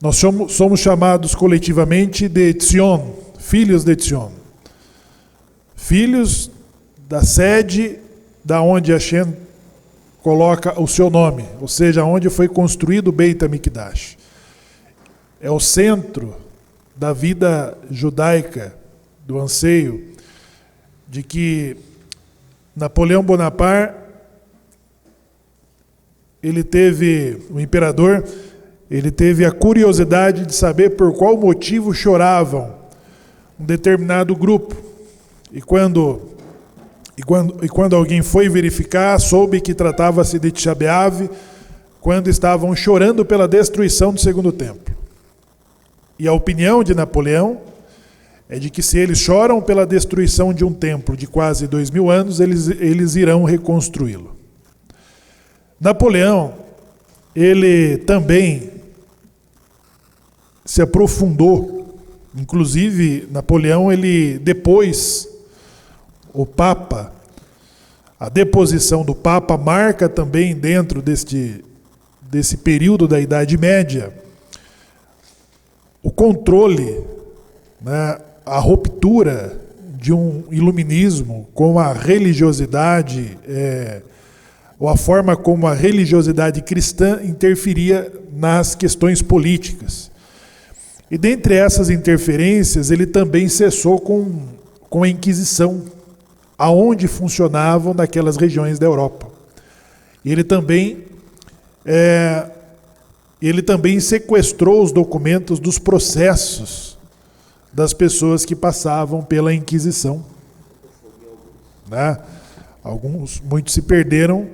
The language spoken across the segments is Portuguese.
Nós somos chamados coletivamente de Tzion, filhos de Tzion. Filhos da sede da onde Hashem coloca o seu nome, ou seja, onde foi construído o Beit HaMikdash. É o centro da vida judaica, do anseio de que Napoleão Bonaparte, o imperador, ele teve a curiosidade de saber por qual motivo choravam um determinado grupo. E quando alguém foi verificar, soube que tratava-se de Tisha B'Av, quando estavam chorando pela destruição do segundo templo. E a opinião de Napoleão é de que se eles choram pela destruição de um templo de quase 2000 anos, eles irão reconstruí-lo. Napoleão, ele também se aprofundou, inclusive Napoleão, ele depois, o Papa, a deposição do Papa marca também dentro desse período da Idade Média, o controle, né, a ruptura de um iluminismo com a religiosidade, ou a forma como a religiosidade cristã interferia nas questões políticas. E dentre essas interferências, ele também cessou com a Inquisição, aonde funcionavam naquelas regiões da Europa. E ele também sequestrou os documentos dos processos das pessoas que passavam pela Inquisição. Né? Muitos se perderam,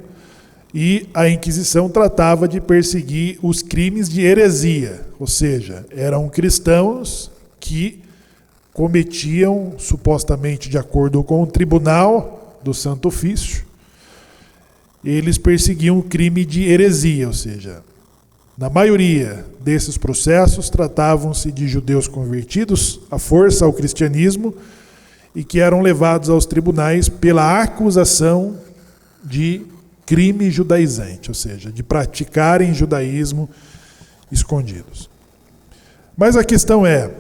e a Inquisição tratava de perseguir os crimes de heresia, ou seja, eram cristãos que cometiam, supostamente de acordo com o tribunal do Santo Ofício, eles perseguiam o crime de heresia, ou seja, na maioria desses processos tratavam-se de judeus convertidos à força ao cristianismo e que eram levados aos tribunais pela acusação de crime judaizante, ou seja, de praticarem judaísmo escondidos. Mas a questão é,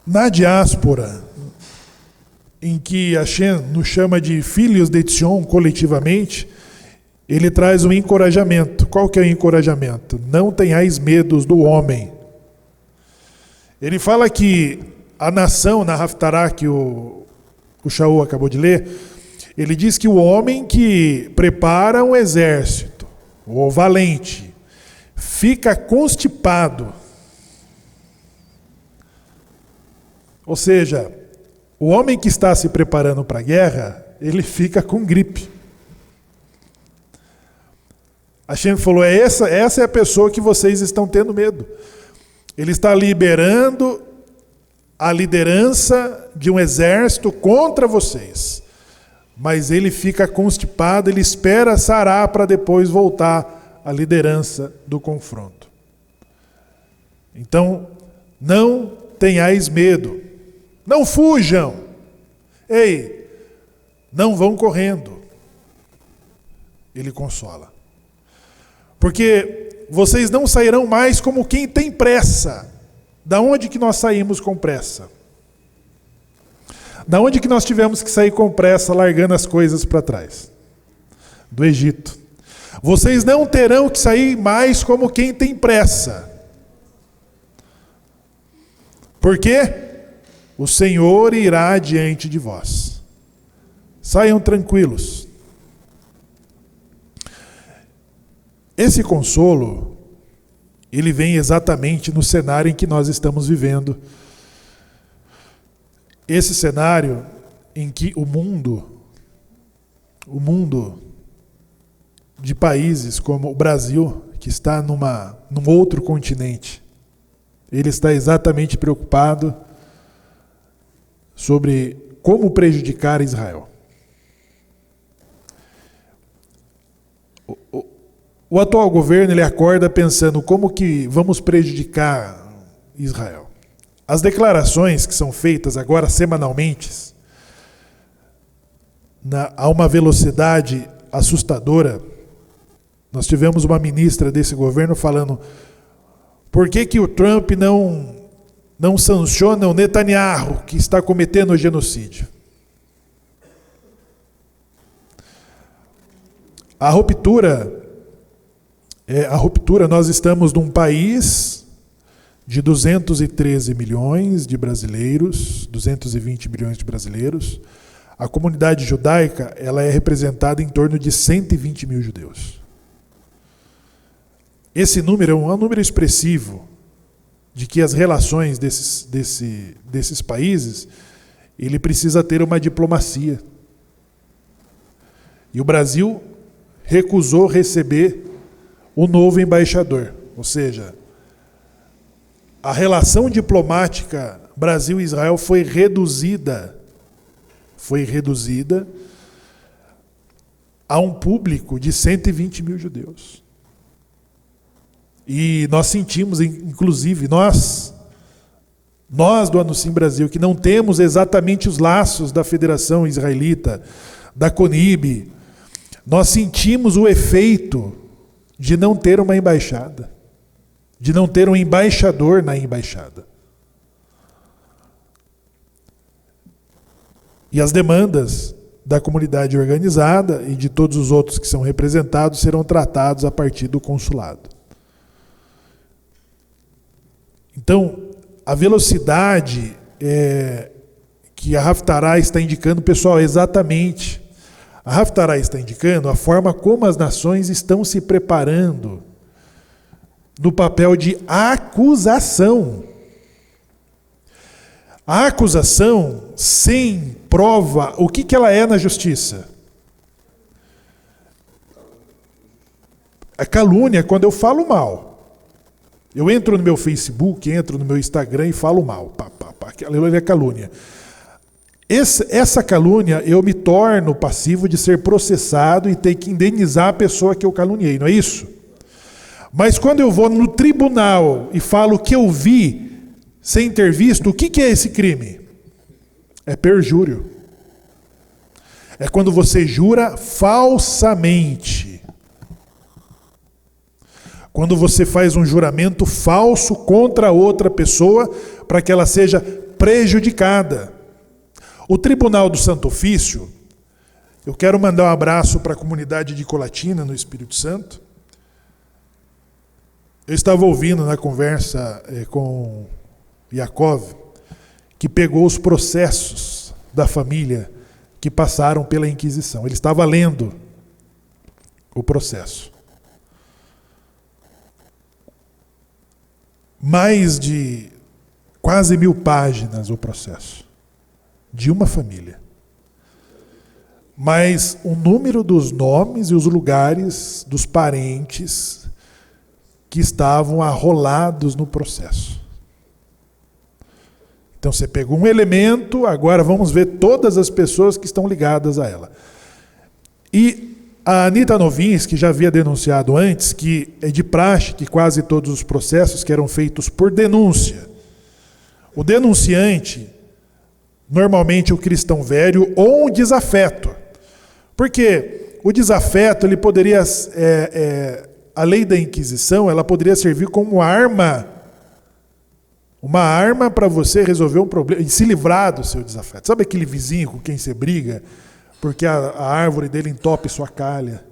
na diáspora, em que Hashem nos chama de filhos de Tzion coletivamente, ele traz um encorajamento. Qual que é o encorajamento? Não tenhais medos do homem. Ele fala que a nação, na Haftarah que o Shaul acabou de ler, ele diz que o homem que prepara um exército, o valente, fica constipado. Ou seja, o homem que está se preparando para a guerra, ele fica com gripe. Hashem falou, essa é a pessoa que vocês estão tendo medo. Ele está liberando a liderança de um exército contra vocês. Mas ele fica constipado, ele espera sarar para depois voltar à liderança do confronto. Então, não tenhais medo. Não fujam. Ei, não vão correndo. Ele consola. Porque vocês não sairão mais como quem tem pressa. Da onde que nós saímos com pressa? Da onde que nós tivemos que sair com pressa, largando as coisas para trás? Do Egito. Vocês não terão que sair mais como quem tem pressa. Por quê? O Senhor irá diante de vós. Saiam tranquilos. Esse consolo, ele vem exatamente no cenário em que nós estamos vivendo. Esse cenário em que o mundo de países como o Brasil, que está num outro continente, ele está exatamente preocupado sobre como prejudicar Israel. O atual governo, ele acorda pensando como que vamos prejudicar Israel. As declarações que são feitas agora semanalmente, a uma velocidade assustadora, Nós tivemos uma ministra desse governo falando: por que o Trump não sanciona o Netanyahu, que está cometendo o genocídio? A ruptura, nós estamos num país de 213 milhões de brasileiros, 220 milhões de brasileiros. A comunidade judaica, ela é representada em torno de 120 mil judeus. Esse número é um número expressivo de que as relações desses países, ele precisa ter uma diplomacia. E o Brasil recusou receber o novo embaixador. Ou seja, a relação diplomática Brasil e Israel foi reduzida a um público de 120 mil judeus. E nós sentimos, inclusive, nós do Anuncim Brasil, que não temos exatamente os laços da Federação Israelita, da CONIB, nós sentimos o efeito de não ter uma embaixada, de não ter um embaixador na embaixada. E as demandas da comunidade organizada e de todos os outros que são representados serão tratados a partir do consulado. Então, a velocidade que a Haftarah está indicando, pessoal, é exatamente. A Haftarah está indicando a forma como as nações estão se preparando no papel de acusação. A acusação sem prova, o que ela é na justiça? A calúnia é quando eu falo mal. Eu entro no meu Facebook, entro no meu Instagram e falo mal. Aquilo é calúnia. Essa calúnia, eu me torno passivo de ser processado e ter que indenizar a pessoa que eu caluniei, não é isso? Mas quando eu vou no tribunal e falo o que eu vi sem ter visto, o que é esse crime? É perjúrio. É quando você jura falsamente. Quando você faz um juramento falso contra outra pessoa para que ela seja prejudicada. O Tribunal do Santo Ofício, eu quero mandar um abraço para a comunidade de Colatina, no Espírito Santo. Eu estava ouvindo na conversa com Yaakov, que pegou os processos da família que passaram pela Inquisição. Ele estava lendo o processo. Mais de quase 1000 páginas o processo, de uma família. Mas o número dos nomes e os lugares dos parentes que estavam arrolados no processo. Então você pegou um elemento, agora vamos ver todas as pessoas que estão ligadas a ela. E a Anita Novinsky já havia denunciado antes que é de praxe que quase todos os processos que eram feitos por denúncia, o denunciante, normalmente o cristão velho ou um desafeto. Porque o desafeto, ele poderia, a lei da Inquisição, ela poderia servir como arma, uma arma para você resolver um problema e se livrar do seu desafeto. Sabe aquele vizinho com quem você briga porque a árvore dele entope sua calha?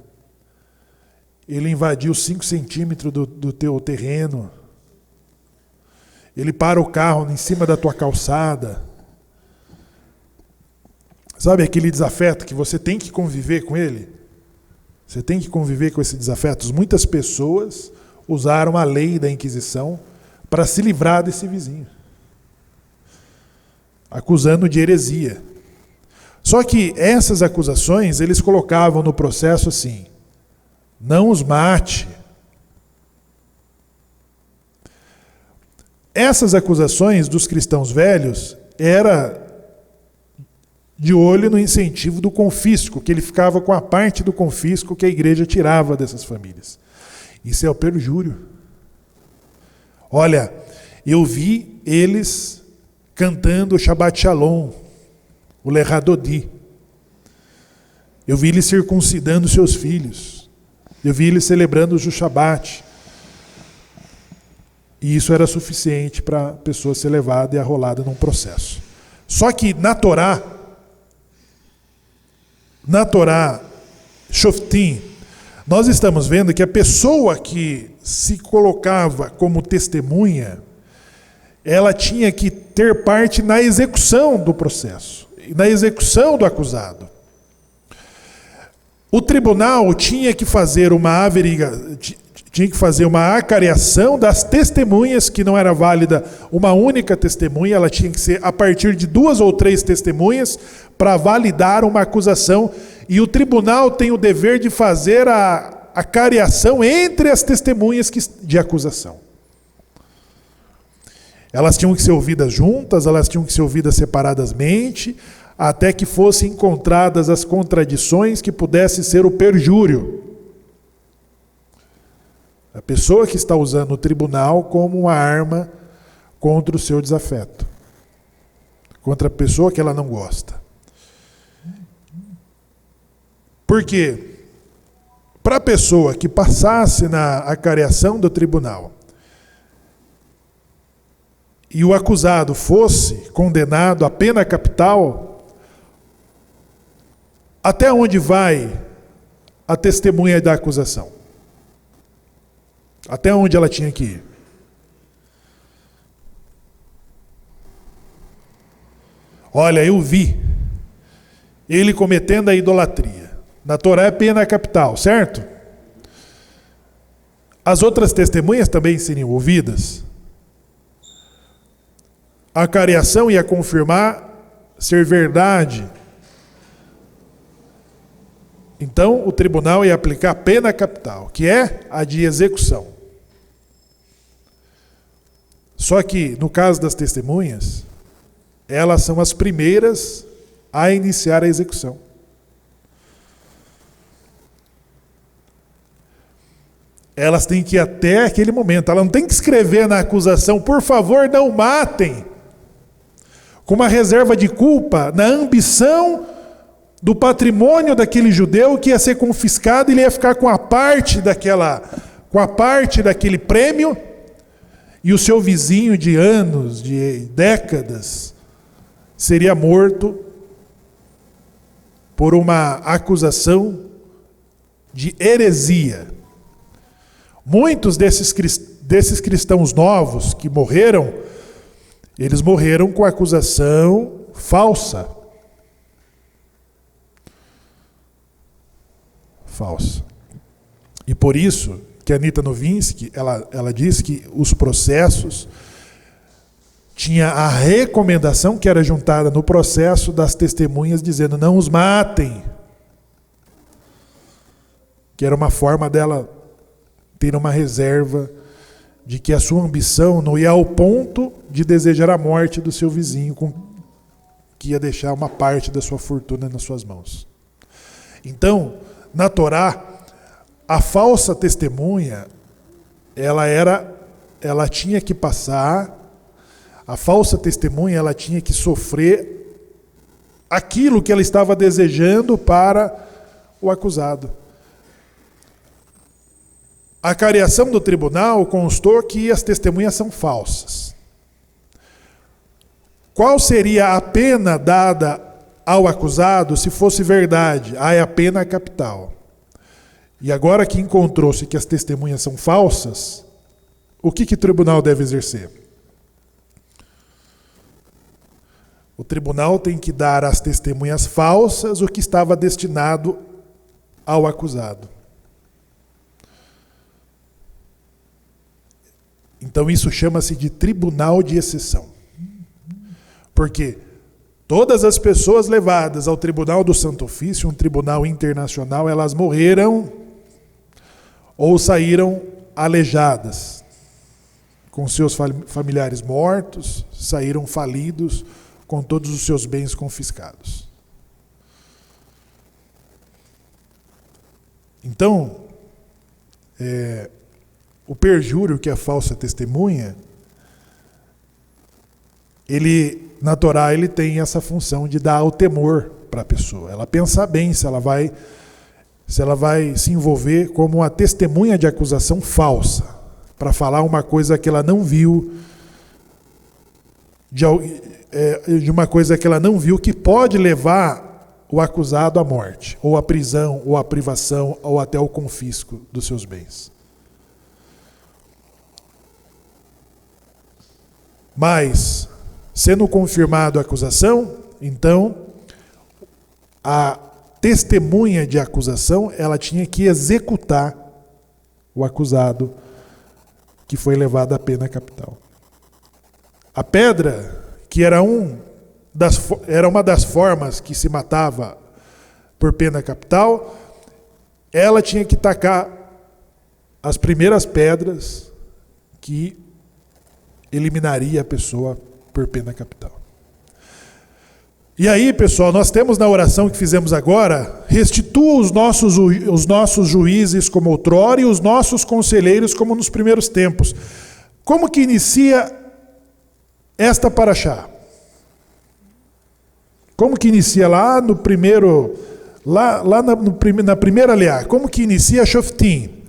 Ele invadiu 5 centímetros do teu terreno. Ele para o carro em cima da tua calçada. Sabe aquele desafeto que você tem que conviver com ele? Você tem que conviver com esses desafetos. Muitas pessoas usaram a lei da Inquisição para se livrar desse vizinho, acusando de heresia. Só que essas acusações, eles colocavam no processo assim: não os mate. Essas acusações dos cristãos velhos era de olho no incentivo do confisco, que ele ficava com a parte do confisco que a igreja tirava dessas famílias. Isso é o perjúrio. Olha, eu vi eles cantando o Shabbat Shalom, o Lechadodi. Eu vi eles circuncidando seus filhos. Eu vi ele celebrando o Shabat. E isso era suficiente para a pessoa ser levada e arrolada num processo. Só que na Torá Shoftim, nós estamos vendo que a pessoa que se colocava como testemunha, ela tinha que ter parte na execução do processo, na execução do acusado. O tribunal tinha que fazer uma acariação das testemunhas, que não era válida uma única testemunha, ela tinha que ser a partir de 2 ou 3 testemunhas para validar uma acusação, e o tribunal tem o dever de fazer a acariação entre as testemunhas de acusação. Elas tinham que ser ouvidas juntas, elas tinham que ser ouvidas separadamente, até que fossem encontradas as contradições que pudesse ser o perjúrio. A pessoa que está usando o tribunal como uma arma contra o seu desafeto, contra a pessoa que ela não gosta. Por quê? Para a pessoa que passasse na acariação do tribunal e o acusado fosse condenado à pena capital, até onde vai a testemunha da acusação? Até onde ela tinha que ir? Olha, eu vi ele cometendo a idolatria. Na Torá é pena capital, certo? As outras testemunhas também seriam ouvidas. A acariação ia confirmar ser verdade. Então, o tribunal ia aplicar a pena capital, que é a de execução. Só que, no caso das testemunhas, elas são as primeiras a iniciar a execução. Elas têm que ir até aquele momento. Ela não tem que escrever na acusação, por favor, não matem, com uma reserva de culpa, na ambição do patrimônio daquele judeu que ia ser confiscado, ele ia ficar com a parte daquele prêmio, e o seu vizinho de anos, de décadas, seria morto por uma acusação de heresia. Muitos desses cristãos novos que morreram, eles morreram com acusação falsa. Falsa. E por isso que a Anita Novinsky, ela diz que os processos tinha a recomendação que era juntada no processo das testemunhas dizendo não os matem, que era uma forma dela ter uma reserva de que a sua ambição não ia ao ponto de desejar a morte do seu vizinho, que ia deixar uma parte da sua fortuna nas suas mãos. Então, na Torá, a falsa testemunha, ela tinha que passar, a falsa testemunha, ela tinha que sofrer aquilo que ela estava desejando para o acusado. A acariação do tribunal constou que as testemunhas são falsas. Qual seria a pena dada ao acusado se fosse verdade? É a pena capital. E agora que encontrou-se que as testemunhas são falsas, o que o tribunal deve exercer? O tribunal tem que dar às testemunhas falsas o que estava destinado ao acusado. Então isso chama-se de tribunal de exceção. Porque todas as pessoas levadas ao Tribunal do Santo Ofício, um tribunal internacional, elas morreram ou saíram aleijadas, com seus familiares mortos, saíram falidos, com todos os seus bens confiscados. Então, o perjúrio, que é a falsa testemunha, na Torá ele tem essa função de dar o temor para a pessoa. Ela pensa bem se ela vai se ela vai se envolver como uma testemunha de acusação falsa, para falar uma coisa que ela não viu, de uma coisa que ela não viu, que pode levar o acusado à morte, ou à prisão, ou à privação, ou até ao confisco dos seus bens. Mas, sendo confirmada a acusação, então, a testemunha de acusação, ela tinha que executar o acusado que foi levado à pena capital. A pedra, que era uma das formas que se matava por pena capital, ela tinha que tacar as primeiras pedras que eliminaria a pessoa por pena capital. E aí, pessoal, nós temos na oração que fizemos agora: restitua os nossos juízes como outrora e os nossos conselheiros como nos primeiros tempos. Como que inicia esta paraxá? Como que inicia lá no primeiro, na primeira leá? Como que inicia Shoftim?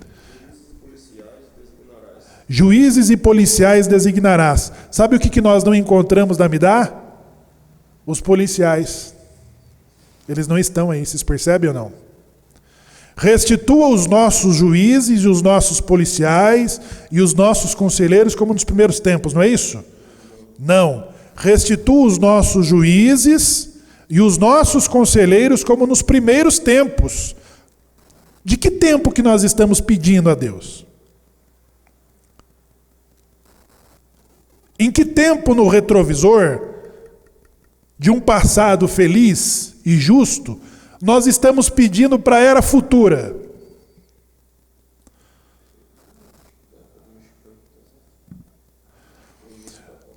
Juízes e policiais designarás. Sabe o que nós não encontramos na Amidá? Os policiais. Eles não estão aí, vocês percebem ou não? Restitua os nossos juízes e os nossos policiais e os nossos conselheiros como nos primeiros tempos, não é isso? Não. Restitua os nossos juízes e os nossos conselheiros como nos primeiros tempos. De que tempo que nós estamos pedindo a Deus? Em que tempo no retrovisor de um passado feliz e justo nós estamos pedindo para a era futura?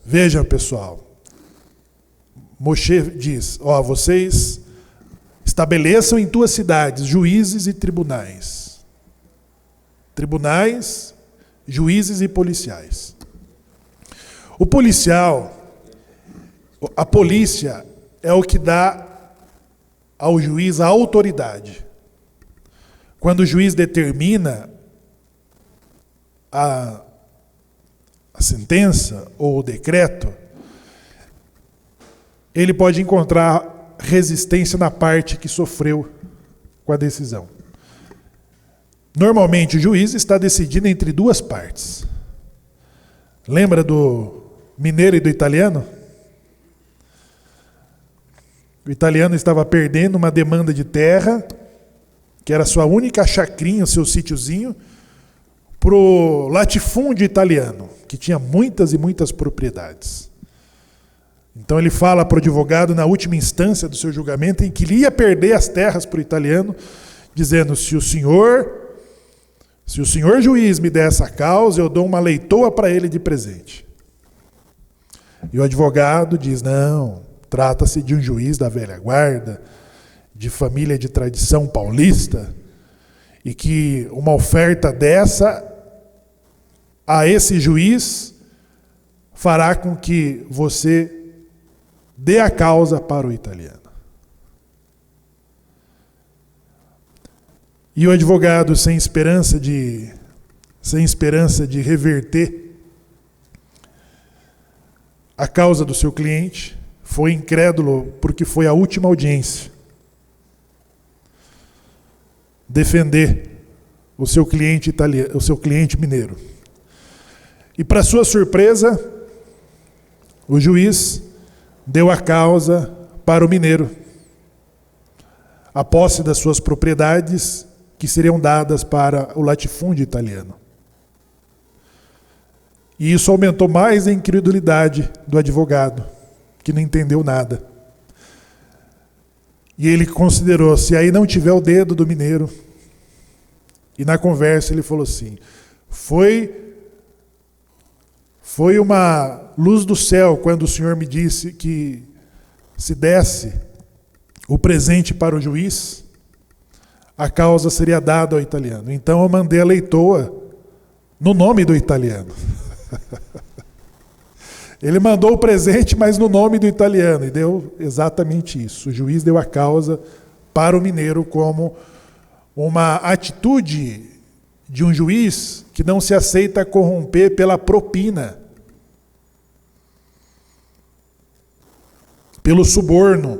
Vejam, pessoal, Moshe diz: vocês estabeleçam em tuas cidades juízes e tribunais. Tribunais, juízes e policiais. O policial, a polícia, é o que dá ao juiz a autoridade. Quando o juiz determina a sentença ou o decreto, ele pode encontrar resistência na parte que sofreu com a decisão. Normalmente o juiz está decidindo entre duas partes. Lembra do mineiro e do italiano? O italiano estava perdendo uma demanda de terra, que era sua única chacrinha, seu sítiozinho, para o latifúndio italiano, que tinha muitas e muitas propriedades. Então ele fala para o advogado, na última instância do seu julgamento, em que ele ia perder as terras para o italiano, dizendo: se o senhor juiz me der essa causa, eu dou uma leitoa para ele de presente. E o advogado diz: não, trata-se de um juiz da velha guarda, de família de tradição paulista, e que uma oferta dessa a esse juiz fará com que você dê a causa para o italiano. E o advogado, sem esperança de reverter a causa do seu cliente, foi incrédulo porque foi a última audiência. Defender o seu cliente italiano, o seu cliente mineiro. E para sua surpresa, o juiz deu a causa para o mineiro, a posse das suas propriedades que seriam dadas para o latifúndio italiano. E isso aumentou mais a incredulidade do advogado, que não entendeu nada. E ele considerou: se aí não tiver o dedo do mineiro. E na conversa ele falou assim: foi uma luz do céu quando o Senhor me disse que se desse o presente para o juiz, a causa seria dada ao italiano. Então eu mandei a leitoa no nome do italiano. Ele mandou o presente, mas no nome do italiano, e deu exatamente isso. O juiz deu a causa para o mineiro como uma atitude de um juiz que não se aceita corromper pela propina, pelo suborno.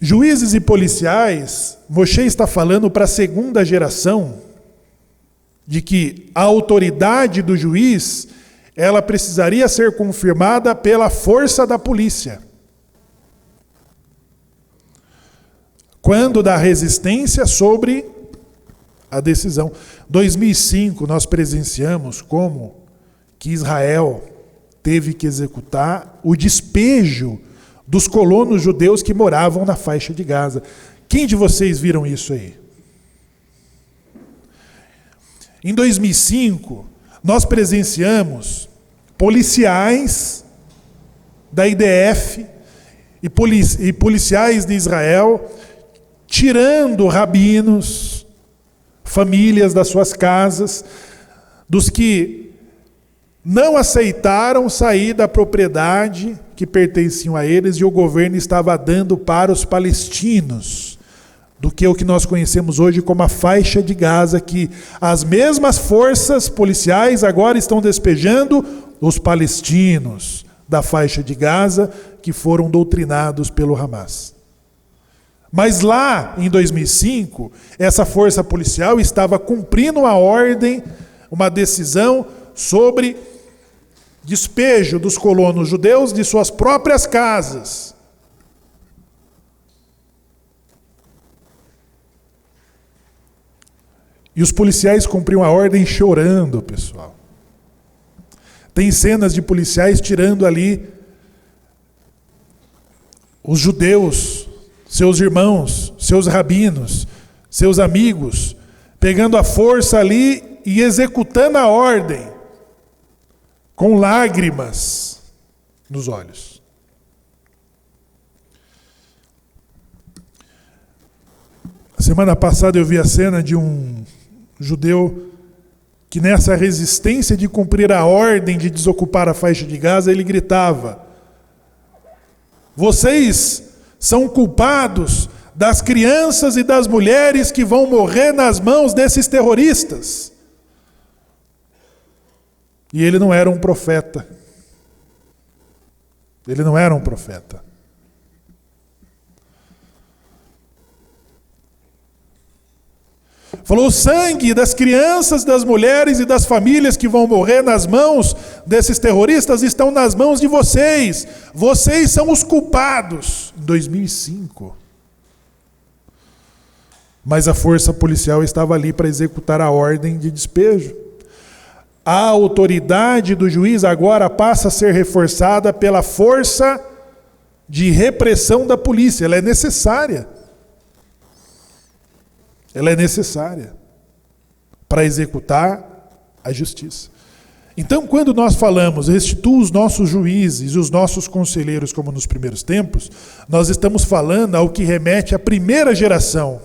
Juízes e policiais, Moshe está falando para a segunda geração de que a autoridade do juiz, ela precisaria ser confirmada pela força da polícia. Quando da resistência sobre a decisão. 2005 nós presenciamos como que Israel teve que executar o despejo dos colonos judeus que moravam na faixa de Gaza. Quem de vocês viram isso aí? Em 2005, nós presenciamos policiais da IDF e policiais de Israel tirando rabinos, famílias das suas casas, dos que não aceitaram sair da propriedade que pertenciam a eles e o governo estava dando para os palestinos, do que o que nós conhecemos hoje como a faixa de Gaza, que as mesmas forças policiais agora estão despejando os palestinos da faixa de Gaza que foram doutrinados pelo Hamas. Mas lá em 2005, essa força policial estava cumprindo uma ordem, uma decisão sobre despejo dos colonos judeus de suas próprias casas. E os policiais cumpriam a ordem chorando, pessoal. Tem cenas de policiais tirando ali os judeus, seus irmãos, seus rabinos, seus amigos, pegando a força ali e executando a ordem, com lágrimas nos olhos. Semana passada eu vi a cena de um judeu que nessa resistência de cumprir a ordem de desocupar a faixa de Gaza, ele gritava: vocês são culpados das crianças e das mulheres que vão morrer nas mãos desses terroristas. E ele não era um profeta. Ele não era um profeta. Falou: o sangue das crianças, das mulheres e das famílias que vão morrer nas mãos desses terroristas estão nas mãos de vocês. Vocês são os culpados. Em 2005. Mas a força policial estava ali para executar a ordem de despejo. A autoridade do juiz agora passa a ser reforçada pela força de repressão da polícia. Ela é necessária. Ela é necessária para executar a justiça. Então, quando nós falamos restitua os nossos juízes e os nossos conselheiros como nos primeiros tempos, nós estamos falando ao que remete à primeira geração.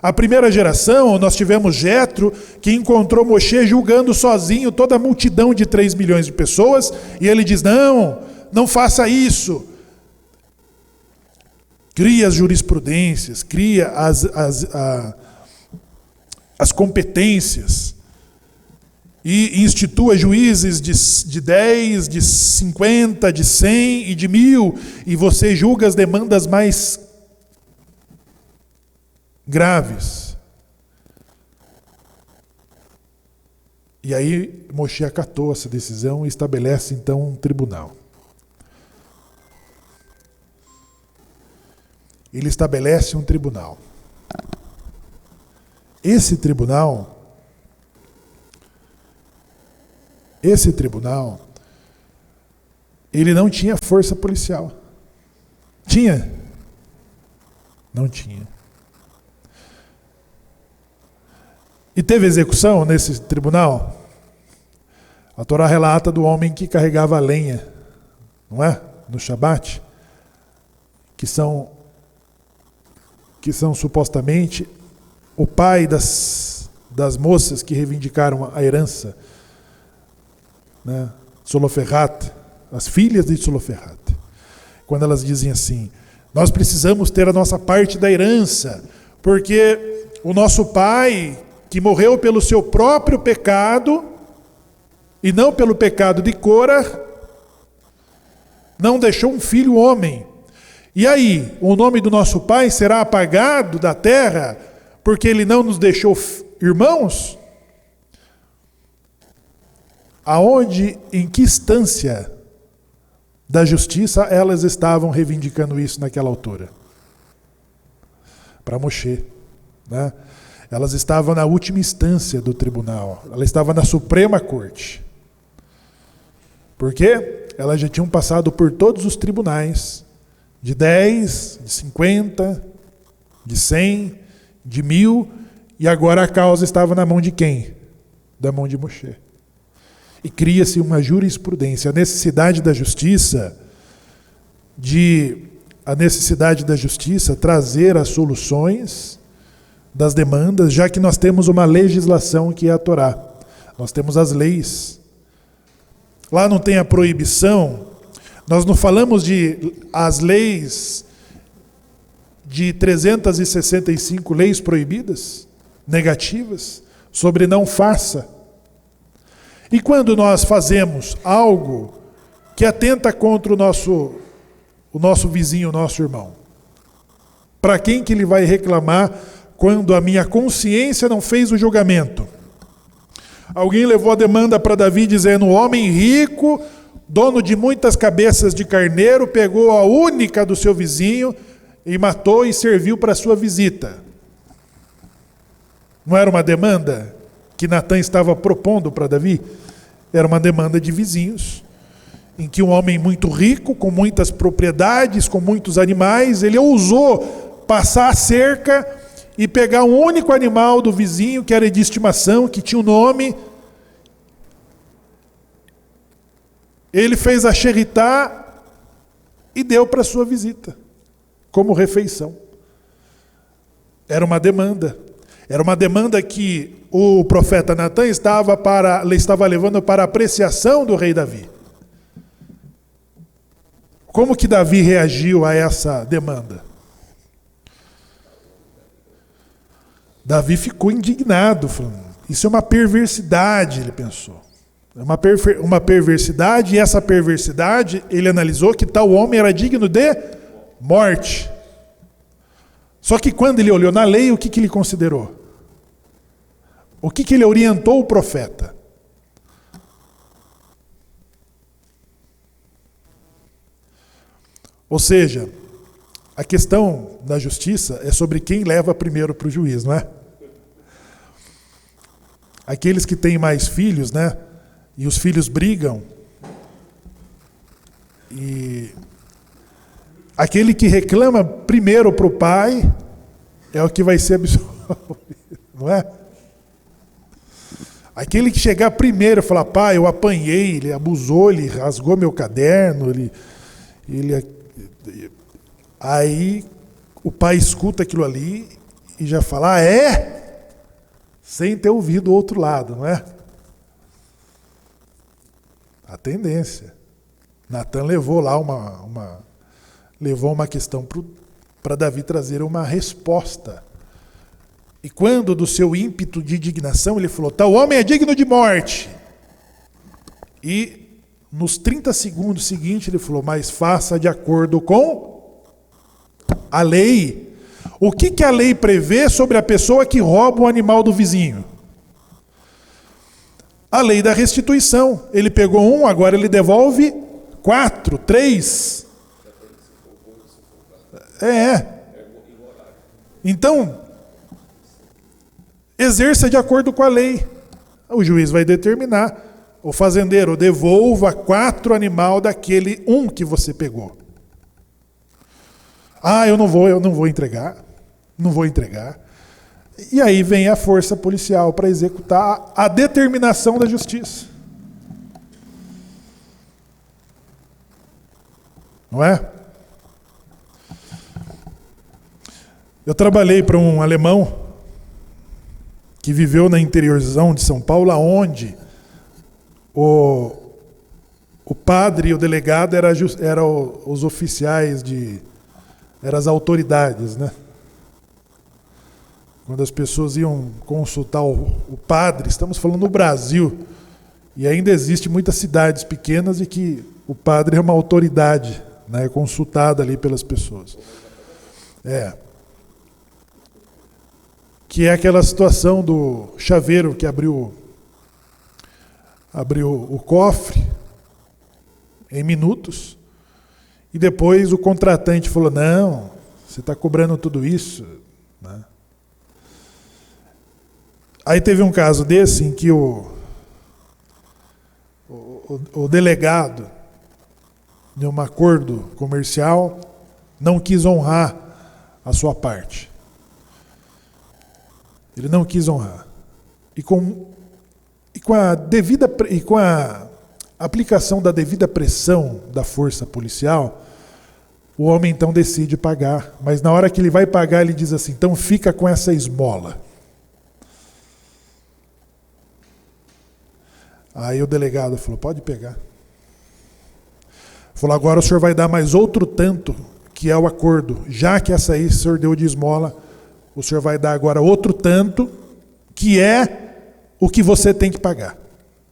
A primeira geração, nós tivemos Jetro, que encontrou Moshe julgando sozinho toda a multidão de 3 milhões de pessoas, e ele diz: não faça isso. Cria as jurisprudências, cria as competências, e institua juízes de 10, de 50, de 100 e de 1000, e você julga as demandas mais graves. E aí Moshe acatou essa decisão e estabelece então um tribunal. Ele estabelece um tribunal. Esse tribunal, ele não tinha força policial. Tinha? Não tinha. E teve execução nesse tribunal? A Torá relata do homem que carregava a lenha, não é? No Shabat, que são supostamente o pai das moças que reivindicaram a herança, né? Soloferrat, as filhas de Soloferrat. Quando elas dizem assim: Nós precisamos ter a nossa parte da herança, porque o nosso pai, que morreu pelo seu próprio pecado, e não pelo pecado de Cora, não deixou um filho homem. E aí, o nome do nosso pai será apagado da terra, porque ele não nos deixou irmãos? Aonde, em que instância da justiça elas estavam reivindicando isso naquela altura? Para Moshe, né? Elas estavam na última instância do tribunal, ela estava na Suprema Corte. Por quê? Elas já tinham passado por todos os tribunais, de 10, de 50, de 100, de 1000, e agora a causa estava na mão de quem? Da mão de Moshe. E cria-se uma jurisprudência, a necessidade da justiça trazer as soluções das demandas, já que nós temos uma legislação que é a Torá. Nós temos as leis. Lá não tem a proibição. Nós não falamos de as leis de 365 leis proibidas, negativas, sobre não faça. E quando nós fazemos algo que atenta contra o nosso vizinho, o nosso irmão, para quem que ele vai reclamar quando a minha consciência não fez o julgamento? Alguém levou a demanda para Davi dizendo: o homem rico, dono de muitas cabeças de carneiro, pegou a única do seu vizinho e matou e serviu para a sua visita. Não era uma demanda que Natã estava propondo para Davi? Era uma demanda de vizinhos, em que um homem muito rico, com muitas propriedades, com muitos animais, ele ousou passar a cerca e pegar um único animal do vizinho, que era de estimação, que tinha um nome. Ele fez a xeritá e deu para a sua visita, como refeição. Era uma demanda. Era uma demanda que o profeta Natã estava levando para a apreciação do rei Davi. Como que Davi reagiu a essa demanda? Davi ficou indignado, falando: isso é uma perversidade, ele pensou. É uma perversidade, e essa perversidade, ele analisou que tal homem era digno de morte. Só que quando ele olhou na lei, o que ele considerou? O que ele orientou o profeta? Ou seja, a questão da justiça é sobre quem leva primeiro para o juiz, não é? Aqueles que têm mais filhos, né? E os filhos brigam. E aquele que reclama primeiro para o pai é o que vai ser absolvido, não é? Aquele que chegar primeiro e falar: pai, eu apanhei, ele abusou, ele rasgou meu caderno, aí o pai escuta aquilo ali e já fala: ah, é? Sem ter ouvido o outro lado, não é? A tendência. Natã levou lá uma questão para Davi trazer uma resposta. E quando do seu ímpeto de indignação ele falou: tal homem é digno de morte. E nos 30 segundos seguintes ele falou: mas faça de acordo com a lei. O que a lei prevê sobre a pessoa que rouba o animal do vizinho? A lei da restituição. Ele pegou um, agora ele devolve 4, 3. Então, exerça de acordo com a lei. O juiz vai determinar: o fazendeiro, devolva 4 animais daquele um que você pegou. Ah, eu não vou entregar. Não vou entregar. E aí vem a força policial para executar a determinação da justiça. Não é? Eu trabalhei para um alemão que viveu na interiorzão de São Paulo, onde o padre e o delegado eram os oficiais eram as autoridades, né? Quando as pessoas iam consultar o padre, estamos falando no Brasil, e ainda existe muitas cidades pequenas e que o padre é uma autoridade, né? É consultada ali pelas pessoas. Que é aquela situação do chaveiro que abriu o cofre em minutos, e depois o contratante falou, não, você está cobrando tudo isso, né? Aí teve um caso desse em que o delegado, de um acordo comercial, não quis honrar a sua parte. Ele não quis honrar. E com a aplicação da devida pressão da força policial, o homem então decide pagar. Mas na hora que ele vai pagar, ele diz assim, então fica com essa esmola. Aí o delegado falou, pode pegar. Falou, agora o senhor vai dar mais outro tanto, que é o acordo. Já que essa aí o senhor deu de esmola, o senhor vai dar agora outro tanto, que é o que você tem que pagar.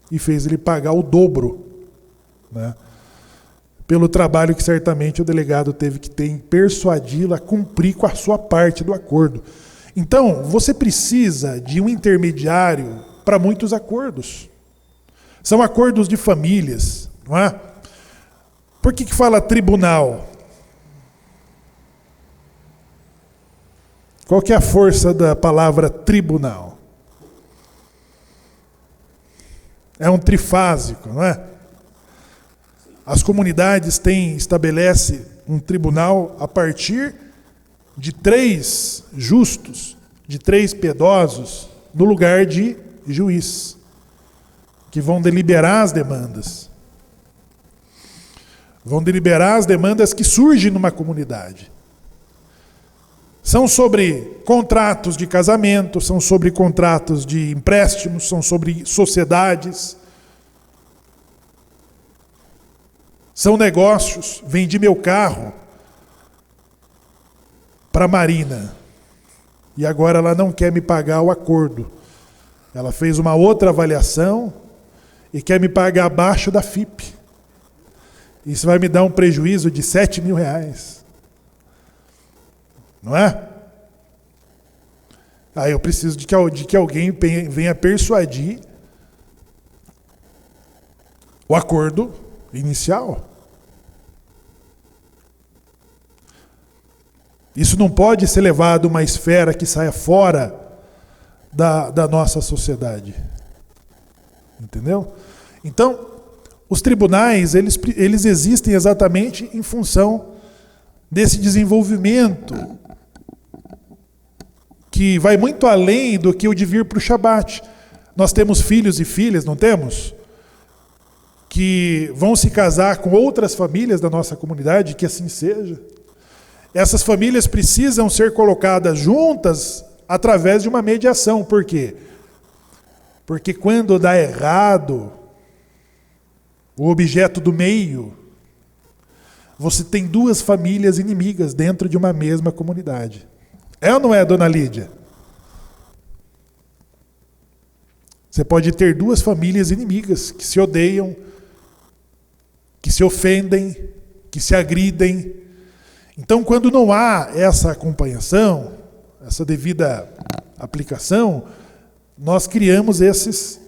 E fez ele pagar o dobro, né? Pelo trabalho que certamente o delegado teve que ter em persuadi-lo a cumprir com a sua parte do acordo. Então, você precisa de um intermediário para muitos acordos. São acordos de famílias, não é? Por que fala tribunal? Qual que é a força da palavra tribunal? É um trifásico, não é? As comunidades estabelecem um tribunal a partir de 3 justos, de 3 piedosos, no lugar de juiz, que vão deliberar as demandas. Vão deliberar as demandas que surgem numa comunidade. São sobre contratos de casamento, são sobre contratos de empréstimos, são sobre sociedades. São negócios. Vendi meu carro para a Marina e agora ela não quer me pagar o acordo. Ela fez uma outra avaliação e quer me pagar abaixo da FIP. Isso vai me dar um prejuízo de R$7.000. Não é? Aí eu preciso de que alguém venha persuadir o acordo inicial. Isso não pode ser levado a uma esfera que saia fora da nossa sociedade. Entendeu? Então, os tribunais, eles existem exatamente em função desse desenvolvimento que vai muito além do que o de vir para o Shabat. Nós temos filhos e filhas, não temos? Que vão se casar com outras famílias da nossa comunidade, que assim seja. Essas famílias precisam ser colocadas juntas através de uma mediação. Por quê? Porque quando dá errado o objeto do meio, você tem 2 famílias inimigas dentro de uma mesma comunidade. É ou não é, dona Lídia? Você pode ter 2 famílias inimigas que se odeiam, que se ofendem, que se agridem. Então, quando não há essa acompanhação, essa devida aplicação, nós criamos esses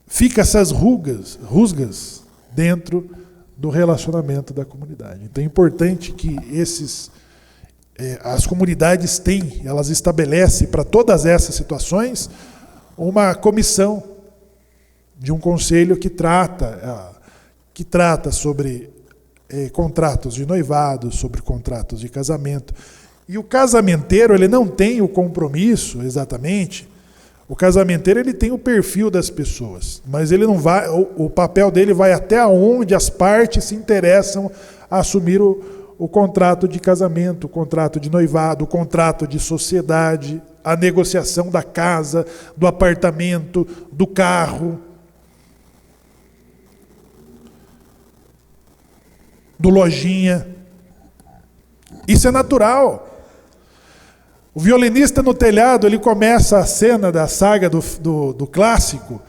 fica essas rusgas dentro do relacionamento da comunidade. Então é importante que as comunidades elas estabelecem para todas essas situações uma comissão de um conselho que trata sobre contratos de noivado, sobre contratos de casamento. E o casamenteiro, ele não tem o compromisso exatamente. O casamenteiro, ele tem o perfil das pessoas, mas ele não vai, o papel dele vai até onde as partes se interessam a assumir o contrato de casamento, o contrato de noivado, o contrato de sociedade, a negociação da casa, do apartamento, do carro. do Lojinha. Isso é natural. O violinista no telhado, ele começa a cena da saga do clássico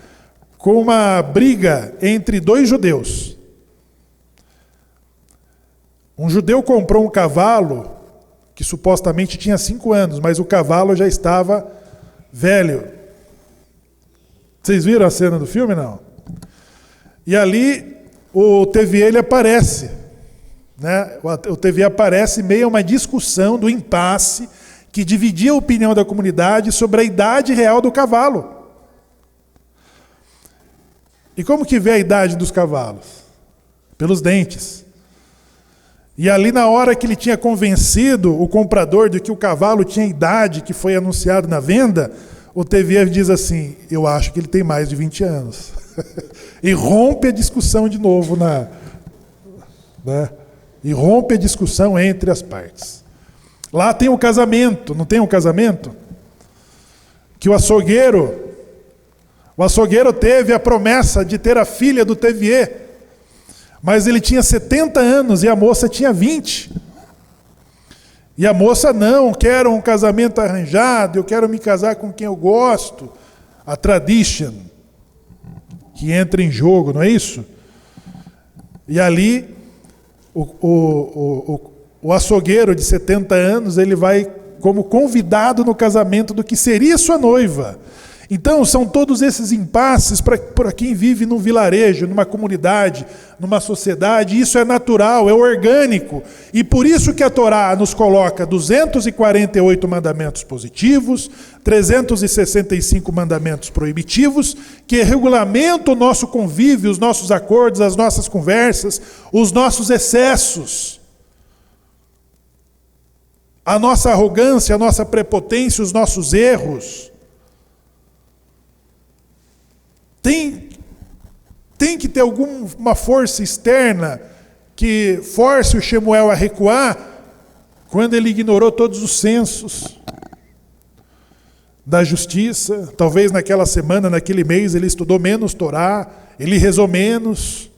com uma briga entre dois judeus. Um judeu comprou um cavalo que supostamente tinha 5 anos, mas o cavalo já estava velho. Vocês viram a cena do filme, não? E ali o Tevier ele aparece. Né? O Tevier aparece em meio a uma discussão do impasse que dividia a opinião da comunidade sobre a idade real do cavalo. E como que vê a idade dos cavalos? Pelos dentes. E ali na hora que ele tinha convencido o comprador de que o cavalo tinha idade que foi anunciado na venda, o Tevier diz assim, eu acho que ele tem mais de 20 anos. E rompe a discussão de novo, né? E rompe a discussão entre as partes. Lá tem o casamento, não tem um casamento? Que o açougueiro teve a promessa de ter a filha do Tevier, mas ele tinha 70 anos e a moça tinha 20. E a moça, não, quero um casamento arranjado, eu quero me casar com quem eu gosto. A tradition, que entra em jogo, não é isso? E ali, o açougueiro de 70 anos, ele vai como convidado no casamento do que seria sua noiva. Então, são todos esses impasses para quem vive num vilarejo, numa comunidade, numa sociedade. Isso é natural, é orgânico. E por isso que a Torá nos coloca 248 mandamentos positivos, 365 mandamentos proibitivos, que regulamentam o nosso convívio, os nossos acordos, as nossas conversas, os nossos excessos, a nossa arrogância, a nossa prepotência, os nossos erros. Tem que ter alguma força externa que force o Shemuel a recuar quando ele ignorou todos os censos da justiça. Talvez naquela semana, naquele mês, ele estudou menos Torá, ele rezou menos,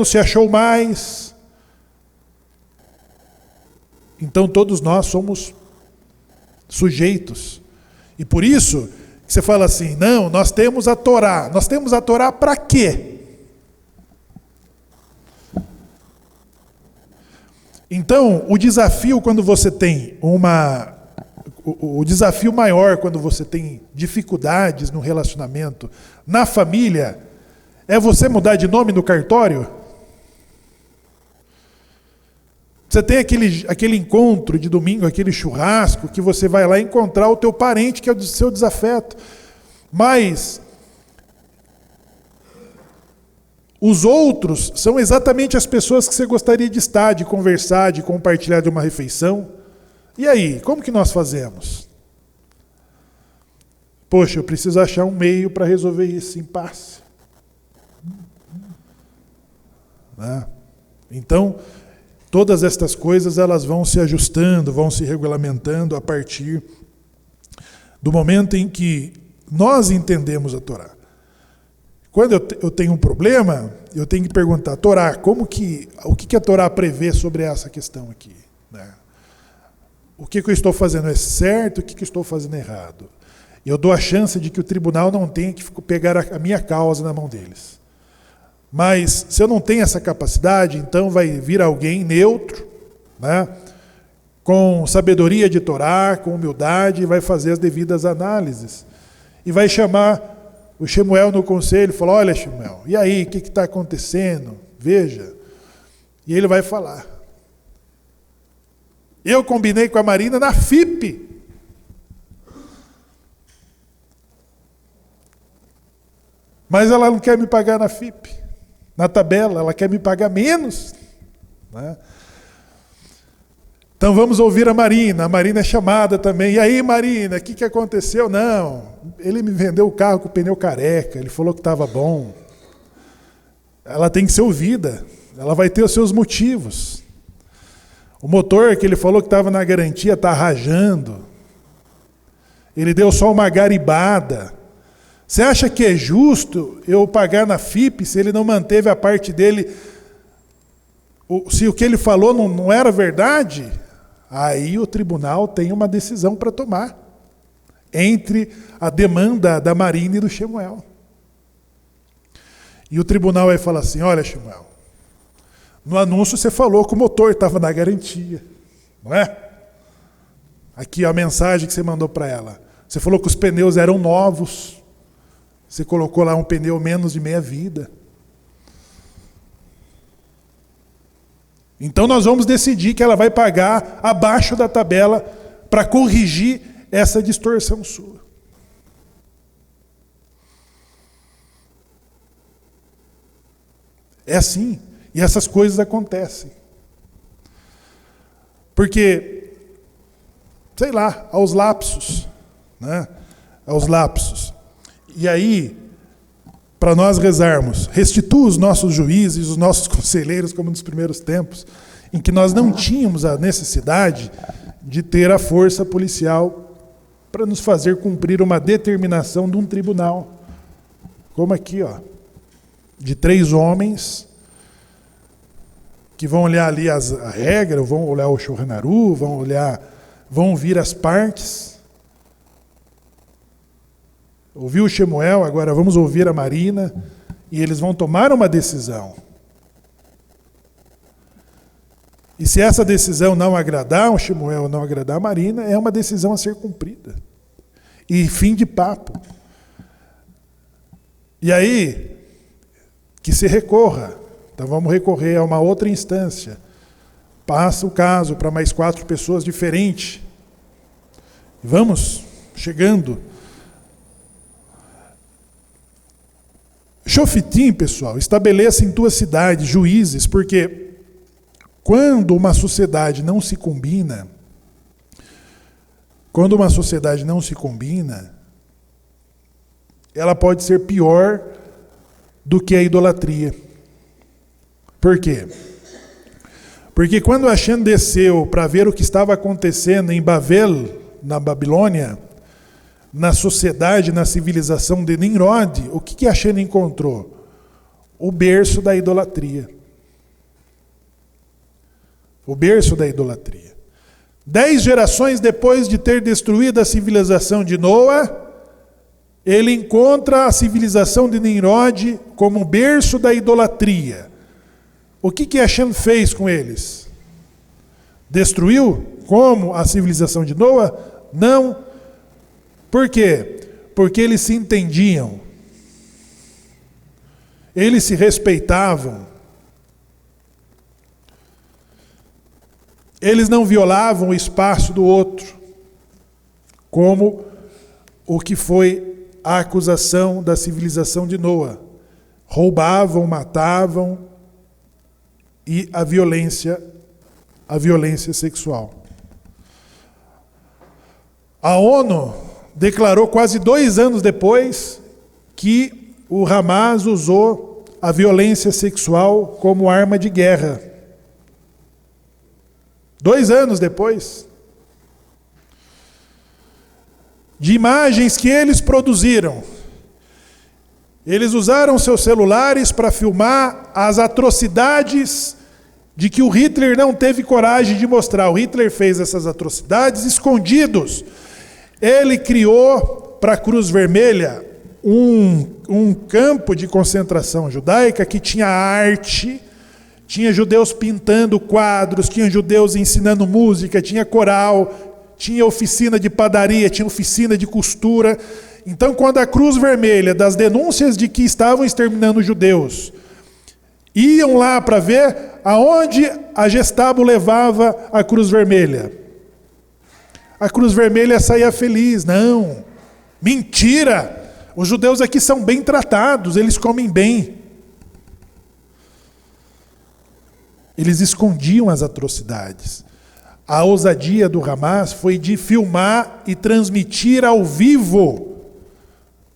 se achou mais. Então todos nós somos sujeitos. E por isso, você fala assim, não, nós temos a Torá. Nós temos a Torá para quê? Então, o desafio quando você tem o desafio maior quando você tem dificuldades no relacionamento, na família, é você mudar de nome no cartório? Você tem aquele encontro de domingo, aquele churrasco, que você vai lá encontrar o teu parente, que é o seu desafeto. Mas os outros são exatamente as pessoas que você gostaria de estar, de conversar, de compartilhar de uma refeição. E aí, como que nós fazemos? Poxa, eu preciso achar um meio para resolver esse impasse. Né? Então, todas estas coisas elas vão se ajustando, vão se regulamentando a partir do momento em que nós entendemos a Torá. Quando eu tenho um problema, eu tenho que perguntar, Torá, o que a Torá prevê sobre essa questão aqui? Né? O que eu estou fazendo é certo, o que eu estou fazendo errado? Eu dou a chance de que o tribunal não tenha que pegar a minha causa na mão deles. Mas se eu não tenho essa capacidade, então vai vir alguém neutro, né, com sabedoria de Torá, com humildade, e vai fazer as devidas análises. E vai chamar o Shemuel no conselho e falar, olha Shemuel, e aí, o que está acontecendo? Veja. E ele vai falar. Eu combinei com a Marina na FIP. Mas ela não quer me pagar na FIP. Na tabela, ela quer me pagar menos. Né? Então vamos ouvir a Marina é chamada também. E aí Marina, o que aconteceu? Não, ele me vendeu o carro com o pneu careca, ele falou que estava bom. Ela tem que ser ouvida, ela vai ter os seus motivos. O motor que ele falou que estava na garantia está rajando. Ele deu só uma garibada. Você acha que é justo eu pagar na FIP se ele não manteve a parte dele, se o que ele falou não era verdade? Aí o tribunal tem uma decisão para tomar entre a demanda da Marina e do Shemuel. E o tribunal vai falar assim: olha, Shemuel, no anúncio você falou que o motor estava na garantia, não é? Aqui a mensagem que você mandou para ela. Você falou que os pneus eram novos. Você colocou lá um pneu menos de meia vida. Então nós vamos decidir que ela vai pagar abaixo da tabela para corrigir essa distorção sua. É assim. E essas coisas acontecem. Porque, sei lá, aos lapsos, né? Aos lapsos. E aí, para nós rezarmos, restitua os nossos juízes, os nossos conselheiros, como nos primeiros tempos, em que nós não tínhamos a necessidade de ter a força policial para nos fazer cumprir uma determinação de um tribunal. Como aqui, ó, de 3 homens que vão olhar ali a regra, vão olhar o Shulchan Aruch, vão ouvir as partes. Ouviu o Shemuel, agora vamos ouvir a Marina, e eles vão tomar uma decisão. E se essa decisão não agradar o Shemuel, não agradar a Marina, é uma decisão a ser cumprida. E fim de papo. E aí, que se recorra. Então vamos recorrer a uma outra instância. Passa o caso para mais 4 pessoas diferentes. Vamos chegando. Shofitim, pessoal, estabeleça em tua cidade juízes, porque quando uma sociedade não se combina, ela pode ser pior do que a idolatria. Por quê? Porque quando Hashem desceu para ver o que estava acontecendo em Babel, na Babilônia, na sociedade, na civilização de Nimrod, o que Hashem encontrou? O berço da idolatria. O berço da idolatria. 10 gerações depois de ter destruído a civilização de Noa, ele encontra a civilização de Nimrod como berço da idolatria. O que Hashem fez com eles? Destruiu como a civilização de Noa? Não. Por quê? Porque eles se entendiam. Eles se respeitavam. Eles não violavam o espaço do outro, como o que foi a acusação da civilização de Noa. Roubavam, matavam e a violência sexual. A ONU declarou quase 2 anos depois que o Hamas usou a violência sexual como arma de guerra. 2 anos depois. De imagens que eles produziram. Eles usaram seus celulares para filmar as atrocidades de que o Hitler não teve coragem de mostrar. O Hitler fez essas atrocidades escondidos. Ele criou para a Cruz Vermelha um campo de concentração judaica que tinha arte, tinha judeus pintando quadros, tinha judeus ensinando música, tinha coral, tinha oficina de padaria, tinha oficina de costura. Então, quando a Cruz Vermelha, das denúncias de que estavam exterminando os judeus, iam lá para ver aonde a Gestapo levava a Cruz Vermelha, a Cruz Vermelha saía feliz. Não, mentira, os judeus aqui são bem tratados, eles comem bem. Eles escondiam as atrocidades. A ousadia do Hamas foi de filmar e transmitir ao vivo.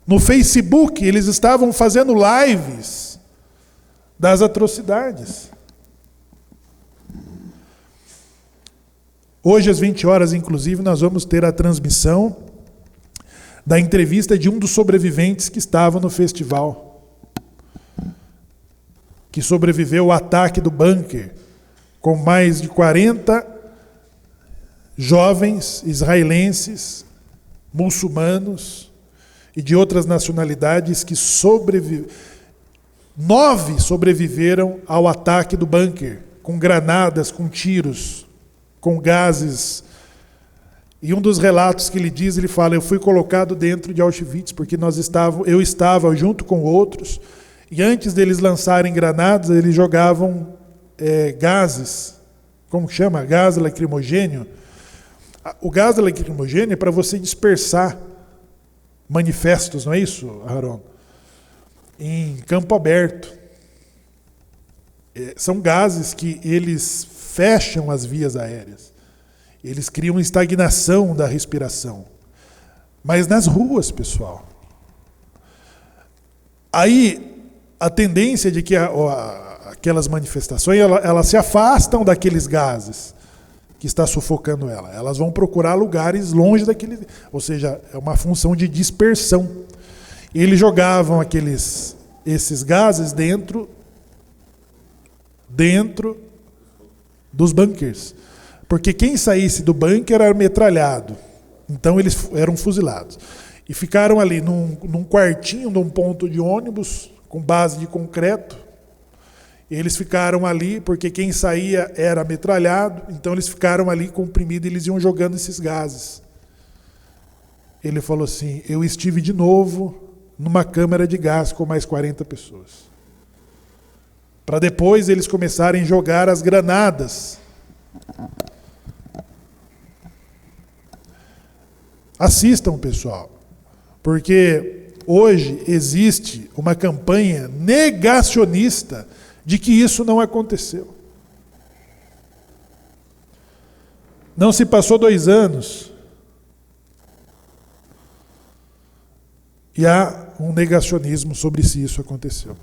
No Facebook, eles estavam fazendo lives das atrocidades. Hoje, às 20 horas, inclusive, nós vamos ter a transmissão da entrevista de um dos sobreviventes que estava no festival, que sobreviveu ao ataque do bunker, com mais de 40 jovens israelenses, muçulmanos e de outras nacionalidades que 9 sobreviveram ao ataque do bunker, com granadas, com tiros, com gases. E um dos relatos que ele diz, ele fala: eu fui colocado dentro de Auschwitz, porque eu estava junto com outros, e antes deles lançarem granadas, eles jogavam gases, como chama? Gás lacrimogêneo. O gás lacrimogêneo é para você dispersar manifestos, não é isso, Haron? Em campo aberto. São gases que eles fecham as vias aéreas. Eles criam estagnação da respiração. Mas nas ruas, pessoal. Aí, a tendência de que aquelas manifestações, elas se afastam daqueles gases que está sufocando ela. Elas vão procurar lugares longe daquele... Ou seja, é uma função de dispersão. E eles jogavam esses gases dentro dos bunkers. Porque quem saísse do bunker era metralhado. Então eles eram fuzilados. E ficaram ali num quartinho, num ponto de ônibus, com base de concreto. E eles ficaram ali, porque quem saía era metralhado. Então eles ficaram ali comprimidos e eles iam jogando esses gases. Ele falou assim: eu estive de novo numa câmara de gás com mais 40 pessoas. Para depois eles começarem a jogar as granadas. Assistam, pessoal, porque hoje existe uma campanha negacionista de que isso não aconteceu. Não se passou 2 anos e há um negacionismo sobre se isso aconteceu.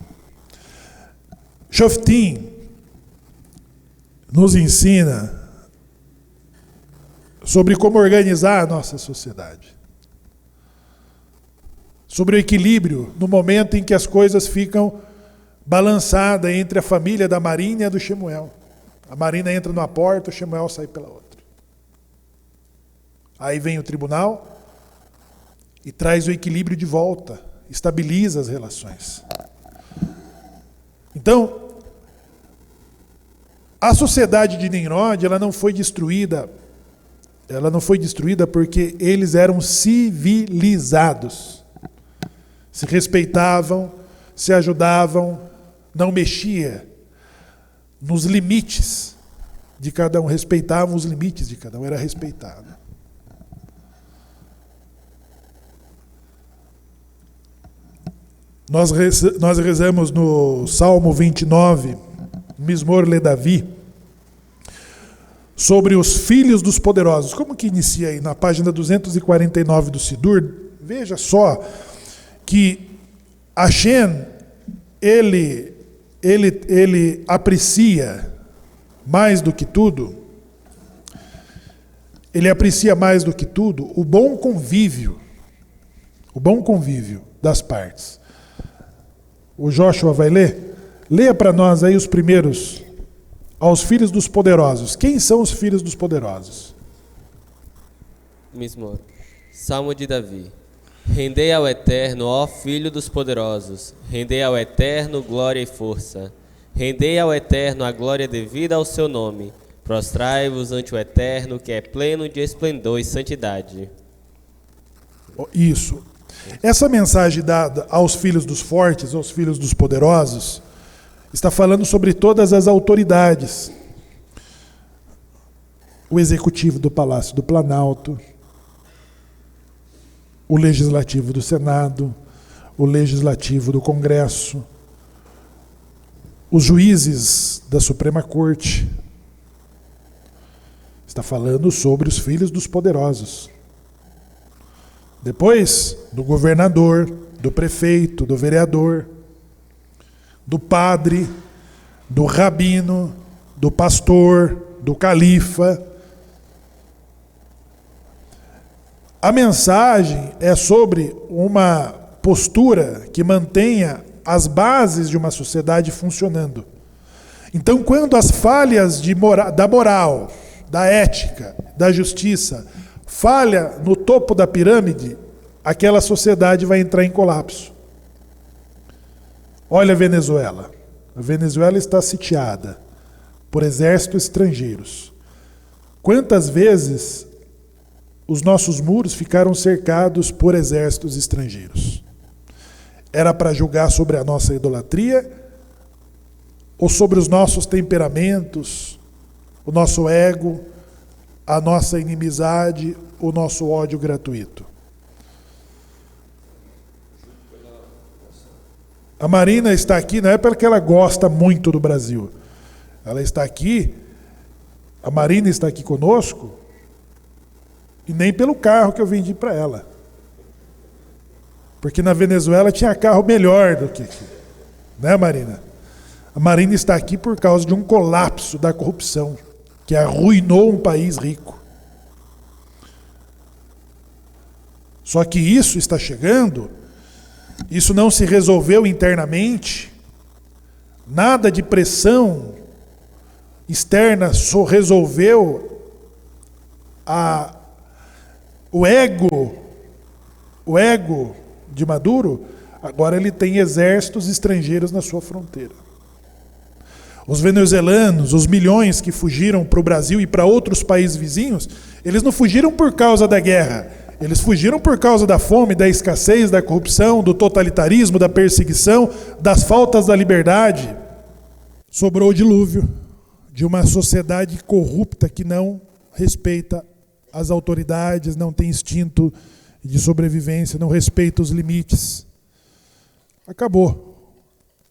Shoftim nos ensina sobre como organizar a nossa sociedade. Sobre o equilíbrio no momento em que as coisas ficam balançadas entre a família da Marina e a do Shemuel. A Marina entra numa porta, o Shemuel sai pela outra. Aí vem o tribunal e traz o equilíbrio de volta, estabiliza as relações. Então, a sociedade de Nimrod, ela não foi destruída porque eles eram civilizados. Se respeitavam, se ajudavam, não mexia nos limites de cada um, respeitavam os limites de cada um, era respeitado. Nós rezamos no Salmo 29, Mismor le Davi, sobre os filhos dos poderosos. Como que inicia aí? Na página 249 do Sidur, veja só que Hashem, ele aprecia mais do que tudo, o bom convívio das partes. O Joshua vai ler? Leia para nós aí os primeiros, aos filhos dos poderosos. Quem são os filhos dos poderosos? Mismor. Salmo de Davi. Rendei ao Eterno, ó Filho dos poderosos. Rendei ao Eterno glória e força. Rendei ao Eterno a glória devida ao seu nome. Prostrai-vos ante o Eterno, que é pleno de esplendor e santidade. Isso. Essa mensagem dada aos filhos dos fortes, aos filhos dos poderosos, está falando sobre todas as autoridades. O executivo do Palácio do Planalto, o legislativo do Senado, o legislativo do Congresso, os juízes da Suprema Corte. Está falando sobre os filhos dos poderosos. Depois, do governador, do prefeito, do vereador, do padre, do rabino, do pastor, do califa. A mensagem é sobre uma postura que mantenha as bases de uma sociedade funcionando. Então, quando as falhas da moral, da ética, da justiça, falha no topo da pirâmide, aquela sociedade vai entrar em colapso. Olha a Venezuela. A Venezuela está sitiada por exércitos estrangeiros. Quantas vezes os nossos muros ficaram cercados por exércitos estrangeiros? Era para julgar sobre a nossa idolatria ou sobre os nossos temperamentos, o nosso ego, a nossa inimizade, o nosso ódio gratuito? A Marina está aqui, não é porque ela gosta muito do Brasil. Ela está aqui, a Marina está aqui conosco, e nem pelo carro que eu vendi para ela. Porque na Venezuela tinha carro melhor do que aqui. Né, Marina? A Marina está aqui por causa de um colapso da corrupção, que arruinou um país rico. Só que isso está chegando, isso não se resolveu internamente, nada de pressão externa só resolveu o ego de Maduro. Agora ele tem exércitos estrangeiros na sua fronteira. Os venezuelanos, os milhões que fugiram para o Brasil e para outros países vizinhos, eles não fugiram por causa da guerra, eles fugiram por causa da fome, da escassez, da corrupção, do totalitarismo, da perseguição, das faltas da liberdade. Sobrou o dilúvio de uma sociedade corrupta que não respeita as autoridades, não tem instinto de sobrevivência, não respeita os limites. Acabou.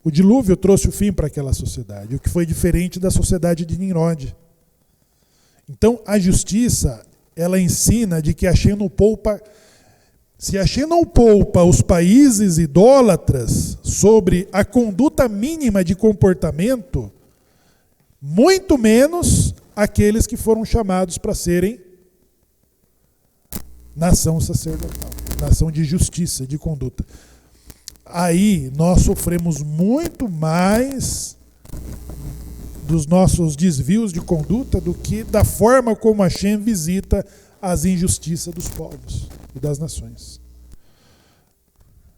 O dilúvio trouxe o fim para aquela sociedade, o que foi diferente da sociedade de Nimrod. Então, a justiça, ela ensina de que a Shem não poupa, se a Shem não poupa os países idólatras sobre a conduta mínima de comportamento, muito menos aqueles que foram chamados para serem nação sacerdotal, nação de justiça, de conduta. Aí nós sofremos muito mais dos nossos desvios de conduta do que da forma como a Shem visita as injustiças dos povos e das nações.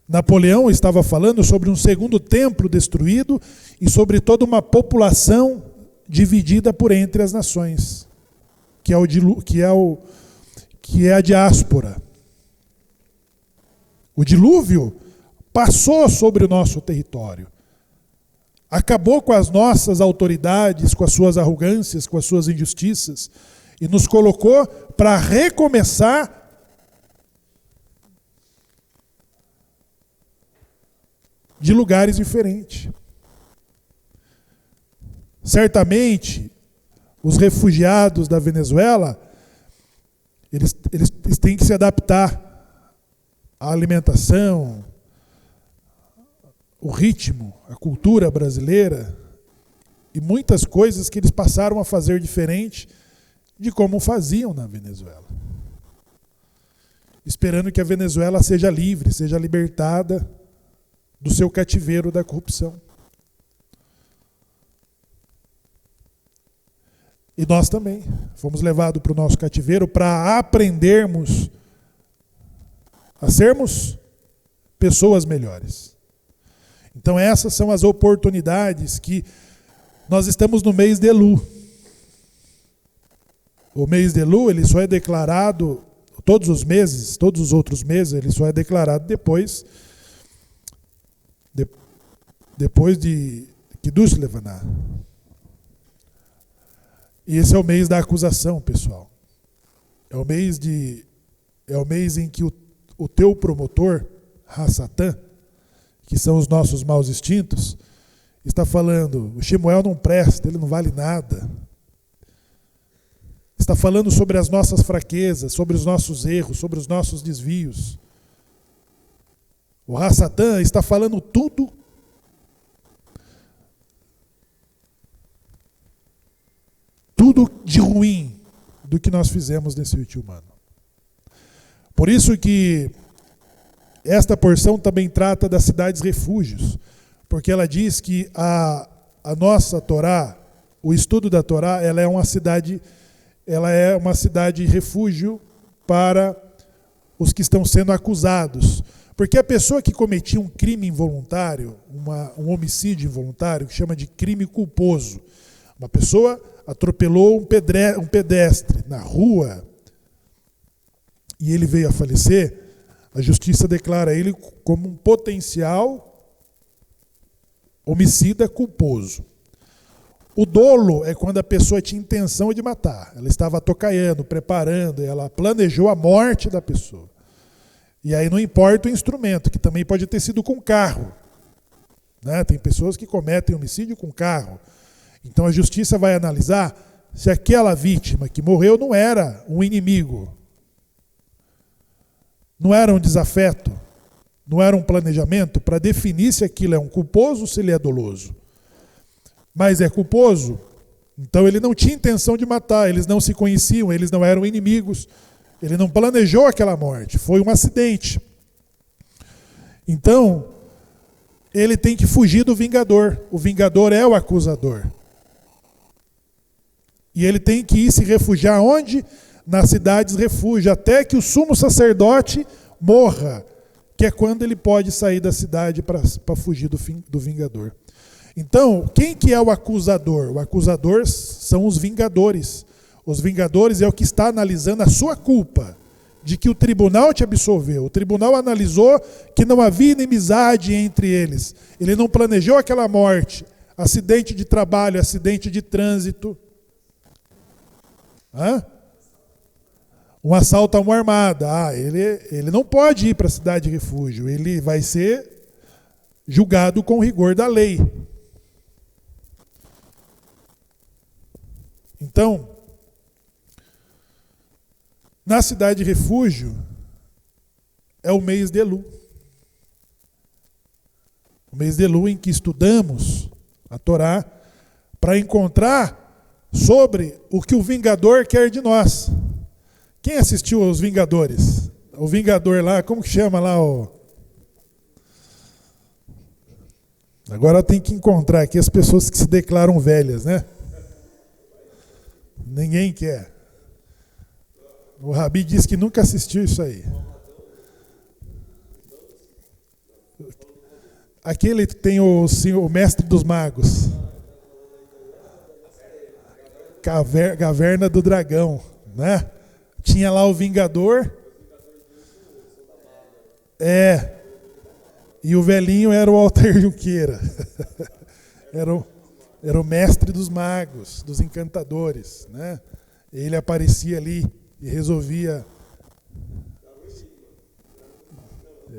Napoleão estava falando sobre um segundo templo destruído e sobre toda uma população dividida por entre as nações, que é a diáspora. O dilúvio passou sobre o nosso território. Acabou com as nossas autoridades, com as suas arrogâncias, com as suas injustiças, e nos colocou para recomeçar de lugares diferentes. Certamente, os refugiados da Venezuela, eles têm que se adaptar à alimentação, o ritmo, a cultura brasileira e muitas coisas que eles passaram a fazer diferente de como faziam na Venezuela. Esperando que a Venezuela seja livre, seja libertada do seu cativeiro da corrupção. E nós também fomos levados para o nosso cativeiro para aprendermos a sermos pessoas melhores. Então essas são as oportunidades que nós estamos no mês de Elul. O mês de Elul, ele só é declarado todos os meses, todos os outros meses, ele só é declarado depois de Kiddush Levaná. E esse é o mês da acusação, pessoal. É o mês em que o teu promotor, Ha-Satã, que são os nossos maus instintos, está falando, o Shemuel não presta, ele não vale nada. Está falando sobre as nossas fraquezas, sobre os nossos erros, sobre os nossos desvios. O Ha-Satã está falando tudo de ruim do que nós fizemos nesse último ano. Por isso que esta porção também trata das cidades refúgios, porque ela diz que a nossa Torá, o estudo da Torá, ela é uma cidade refúgio para os que estão sendo acusados. Porque a pessoa que cometia um crime involuntário, um homicídio involuntário, que chama de crime culposo, uma pessoa atropelou um pedestre na rua e ele veio a falecer, a justiça declara ele como um potencial homicida culposo. O dolo é quando a pessoa tinha intenção de matar. Ela estava atocaiando, preparando, ela planejou a morte da pessoa. E aí não importa o instrumento, que também pode ter sido com carro. Né? Tem pessoas que cometem homicídio com carro. Então a justiça vai analisar se aquela vítima que morreu não era um inimigo, não era um desafeto, não era um planejamento para definir se aquilo é um culposo ou se ele é doloso. Mas é culposo, então ele não tinha intenção de matar, eles não se conheciam, eles não eram inimigos, ele não planejou aquela morte, foi um acidente. Então, ele tem que fugir do vingador. O vingador é o acusador. E ele tem que ir se refugiar onde? Nas cidades refúgio, até que o sumo sacerdote morra, que é quando ele pode sair da cidade para fugir do vingador. Então, quem que é o acusador? O acusador são os vingadores. Os vingadores é o que está analisando a sua culpa, de que o tribunal te absolveu. O tribunal analisou que não havia inimizade entre eles. Ele não planejou aquela morte, acidente de trabalho, acidente de trânsito. Um assalto a uma armada. Ele não pode ir para a cidade de refúgio. Ele vai ser julgado com o rigor da lei. Então, na cidade de refúgio, é o mês de Elu. O mês de Elu em que estudamos a Torá para encontrar sobre o que o vingador quer de nós. Quem assistiu aos Vingadores? O Vingador lá, como que chama lá? Agora tem que encontrar aqui as pessoas que se declaram velhas, né? Ninguém quer. O Rabi disse que nunca assistiu isso aí. Aquele que tem o mestre dos magos. Caverna do Dragão, né? Tinha lá o Vingador. E o velhinho era o Walter Junqueira. Era o mestre dos magos, dos encantadores, né? Ele aparecia ali e resolvia,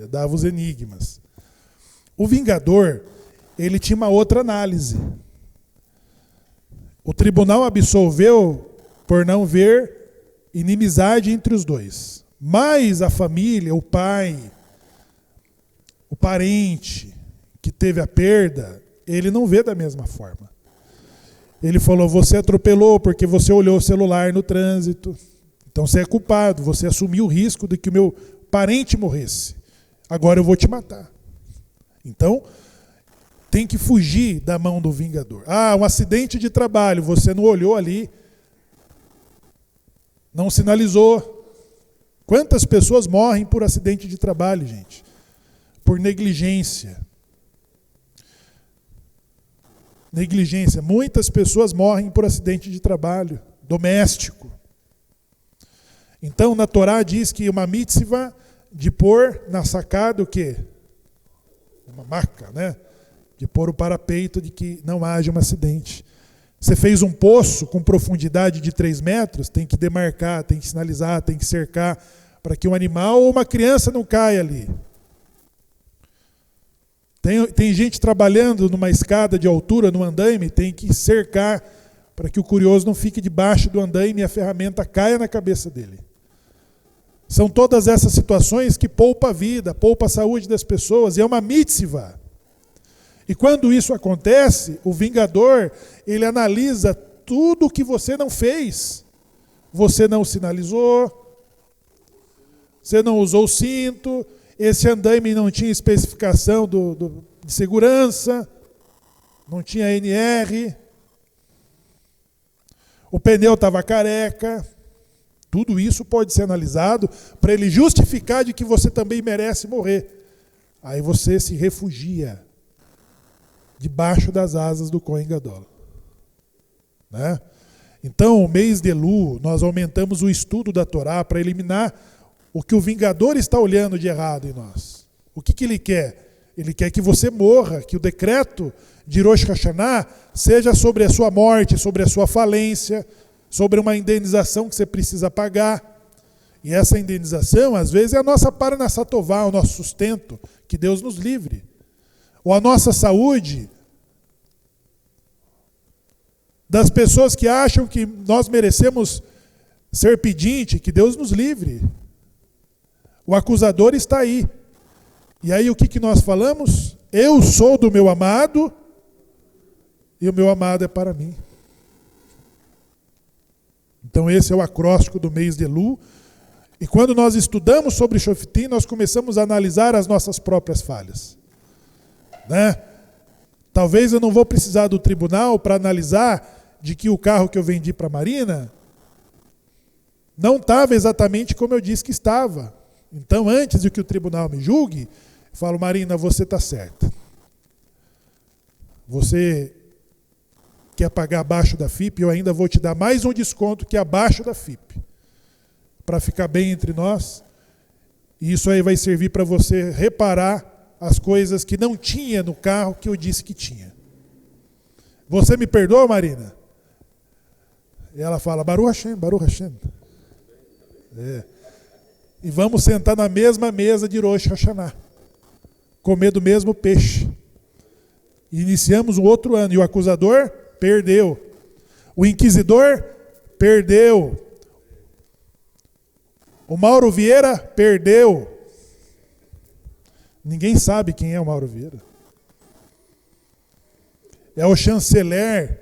dava os enigmas. O Vingador, ele tinha uma outra análise. O tribunal absolveu por não ver inimizade entre os dois. Mas a família, o pai, o parente que teve a perda, ele não vê da mesma forma. Ele falou, você atropelou porque você olhou o celular no trânsito. Então você é culpado, você assumiu o risco de que o meu parente morresse. Agora eu vou te matar. Então, tem que fugir da mão do vingador. Um acidente de trabalho, você não olhou ali, não sinalizou. Quantas pessoas morrem por acidente de trabalho, gente? Por negligência. Negligência. Muitas pessoas morrem por acidente de trabalho, doméstico. Então, na Torá diz que uma mitzvah de pôr na sacada o quê? Uma maca, né? De pôr o parapeito de que não haja um acidente. Você fez um poço com profundidade de 3 metros, tem que demarcar, tem que sinalizar, tem que cercar, para que um animal ou uma criança não caia ali. Tem gente trabalhando numa escada de altura, no andaime, tem que cercar para que o curioso não fique debaixo do andaime e a ferramenta caia na cabeça dele. São todas essas situações que poupa a vida, poupa a saúde das pessoas, e é uma mitzvah. E quando isso acontece, o vingador, ele analisa tudo o que você não fez. Você não sinalizou, você não usou o cinto, esse andaime não tinha especificação de segurança, não tinha NR, o pneu estava careca. Tudo isso pode ser analisado para ele justificar de que você também merece morrer. Aí você se refugia debaixo das asas do Kohen Gadol. Né? Então, o mês de Elu, nós aumentamos o estudo da Torá para eliminar o que o vingador está olhando de errado em nós. O que ele quer? Ele quer que você morra, que o decreto de Rosh Hashanah seja sobre a sua morte, sobre a sua falência, sobre uma indenização que você precisa pagar. E essa indenização, às vezes, é a nossa parnasatová, o nosso sustento, que Deus nos livre. Ou a nossa saúde, das pessoas que acham que nós merecemos ser pedinte, que Deus nos livre. O acusador está aí. E aí o que nós falamos? Eu sou do meu amado, e o meu amado é para mim. Então esse é o acróstico do mês de Elu. E quando nós estudamos sobre Shoftim, nós começamos a analisar as nossas próprias falhas. Né? Talvez eu não vou precisar do tribunal para analisar de que o carro que eu vendi para a Marina não estava exatamente como eu disse que estava. Então, antes de que o tribunal me julgue, eu falo, Marina, você está certa. Você quer pagar abaixo da FIP, eu ainda vou te dar mais um desconto que é abaixo da FIP. Para ficar bem entre nós. E isso aí vai servir para você reparar as coisas que não tinha no carro que eu disse que tinha. Você me perdoa, Marina? E ela fala, Baruch Hashem, Baruch Hashem. E vamos sentar na mesma mesa de Rosh Hashanah. Comer do mesmo peixe. E iniciamos um outro ano. E o acusador perdeu. O inquisidor perdeu. O Mauro Vieira perdeu. Ninguém sabe quem é o Mauro Vieira. É o chanceler,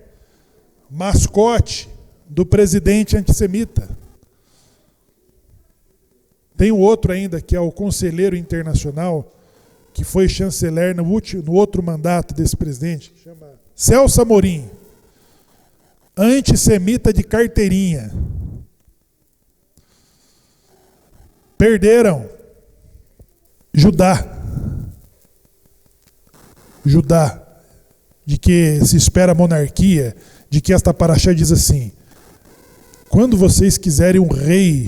mascote do presidente antissemita. Tem um outro ainda, que é o conselheiro internacional, que foi chanceler no outro mandato desse presidente, que chama Celso Amorim. Antissemita de carteirinha. Perderam. Judá, de que se espera monarquia, de que esta paraxá diz assim, quando vocês quiserem um rei,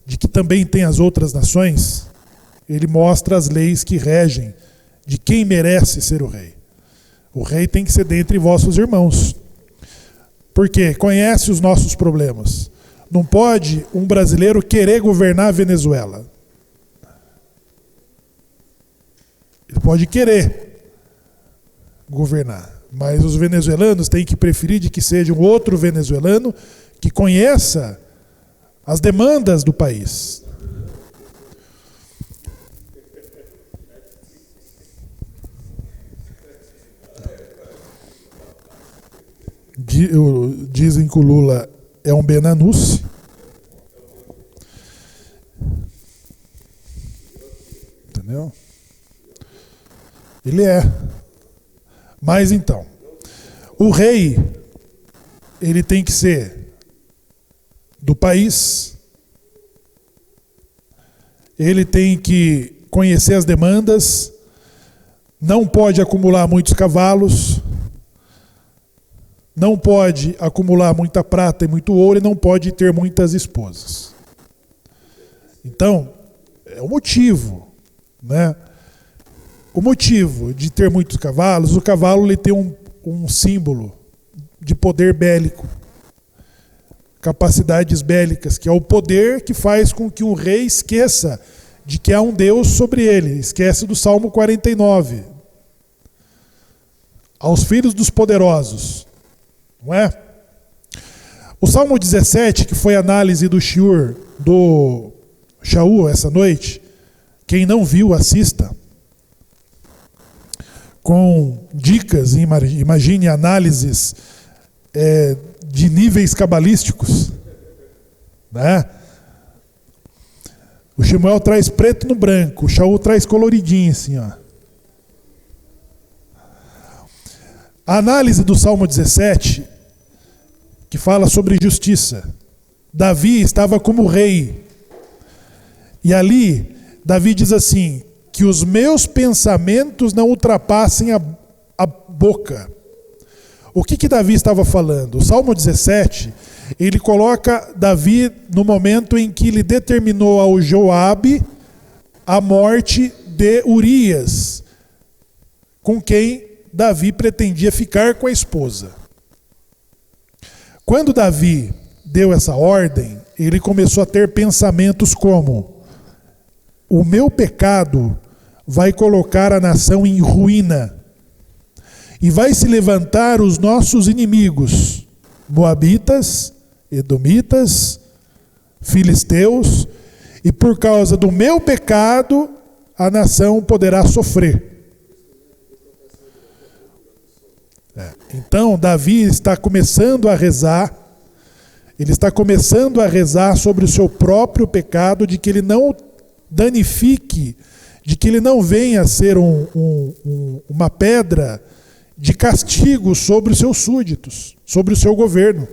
de que também tem as outras nações, ele mostra as leis que regem de quem merece ser o rei. O rei tem que ser dentre vossos irmãos, porque conhece os nossos problemas. Não pode um brasileiro querer governar a Venezuela. Ele pode querer governar, mas os venezuelanos têm que preferir de que seja um outro venezuelano que conheça as demandas do país. Dizem que o Lula é um Benanus. Entendeu? Ele é. Mas então, o rei, ele tem que ser do país, ele tem que conhecer as demandas, não pode acumular muitos cavalos, não pode acumular muita prata e muito ouro e não pode ter muitas esposas. Então, é o motivo, né? O motivo de ter muitos cavalos, o cavalo ele tem um símbolo de poder bélico, capacidades bélicas, que é o poder que faz com que um rei esqueça de que há um Deus sobre ele, esquece do Salmo 49. Aos filhos dos poderosos, não é? O Salmo 17, que foi a análise do shiur do Shaul essa noite, quem não viu, assista, com dicas, imagine análises de níveis cabalísticos, né? Shemuel traz preto no branco, o Shaul traz coloridinho assim, ó. A análise do Salmo 17, que fala sobre justiça. Davi estava como rei. E ali, Davi diz assim, que os meus pensamentos não ultrapassem a boca. O que Davi estava falando? O Salmo 17, ele coloca Davi no momento em que ele determinou ao Joabe a morte de Urias, com quem Davi pretendia ficar com a esposa. Quando Davi deu essa ordem, ele começou a ter pensamentos como: o meu pecado vai colocar a nação em ruína, e vai se levantar os nossos inimigos, moabitas, edomitas, filisteus, e por causa do meu pecado, a nação poderá sofrer. Então, Davi está começando a rezar, ele está começando a rezar sobre o seu próprio pecado, de que ele não danifique, de que ele não venha a ser uma pedra de castigo sobre os seus súditos, sobre o seu governo.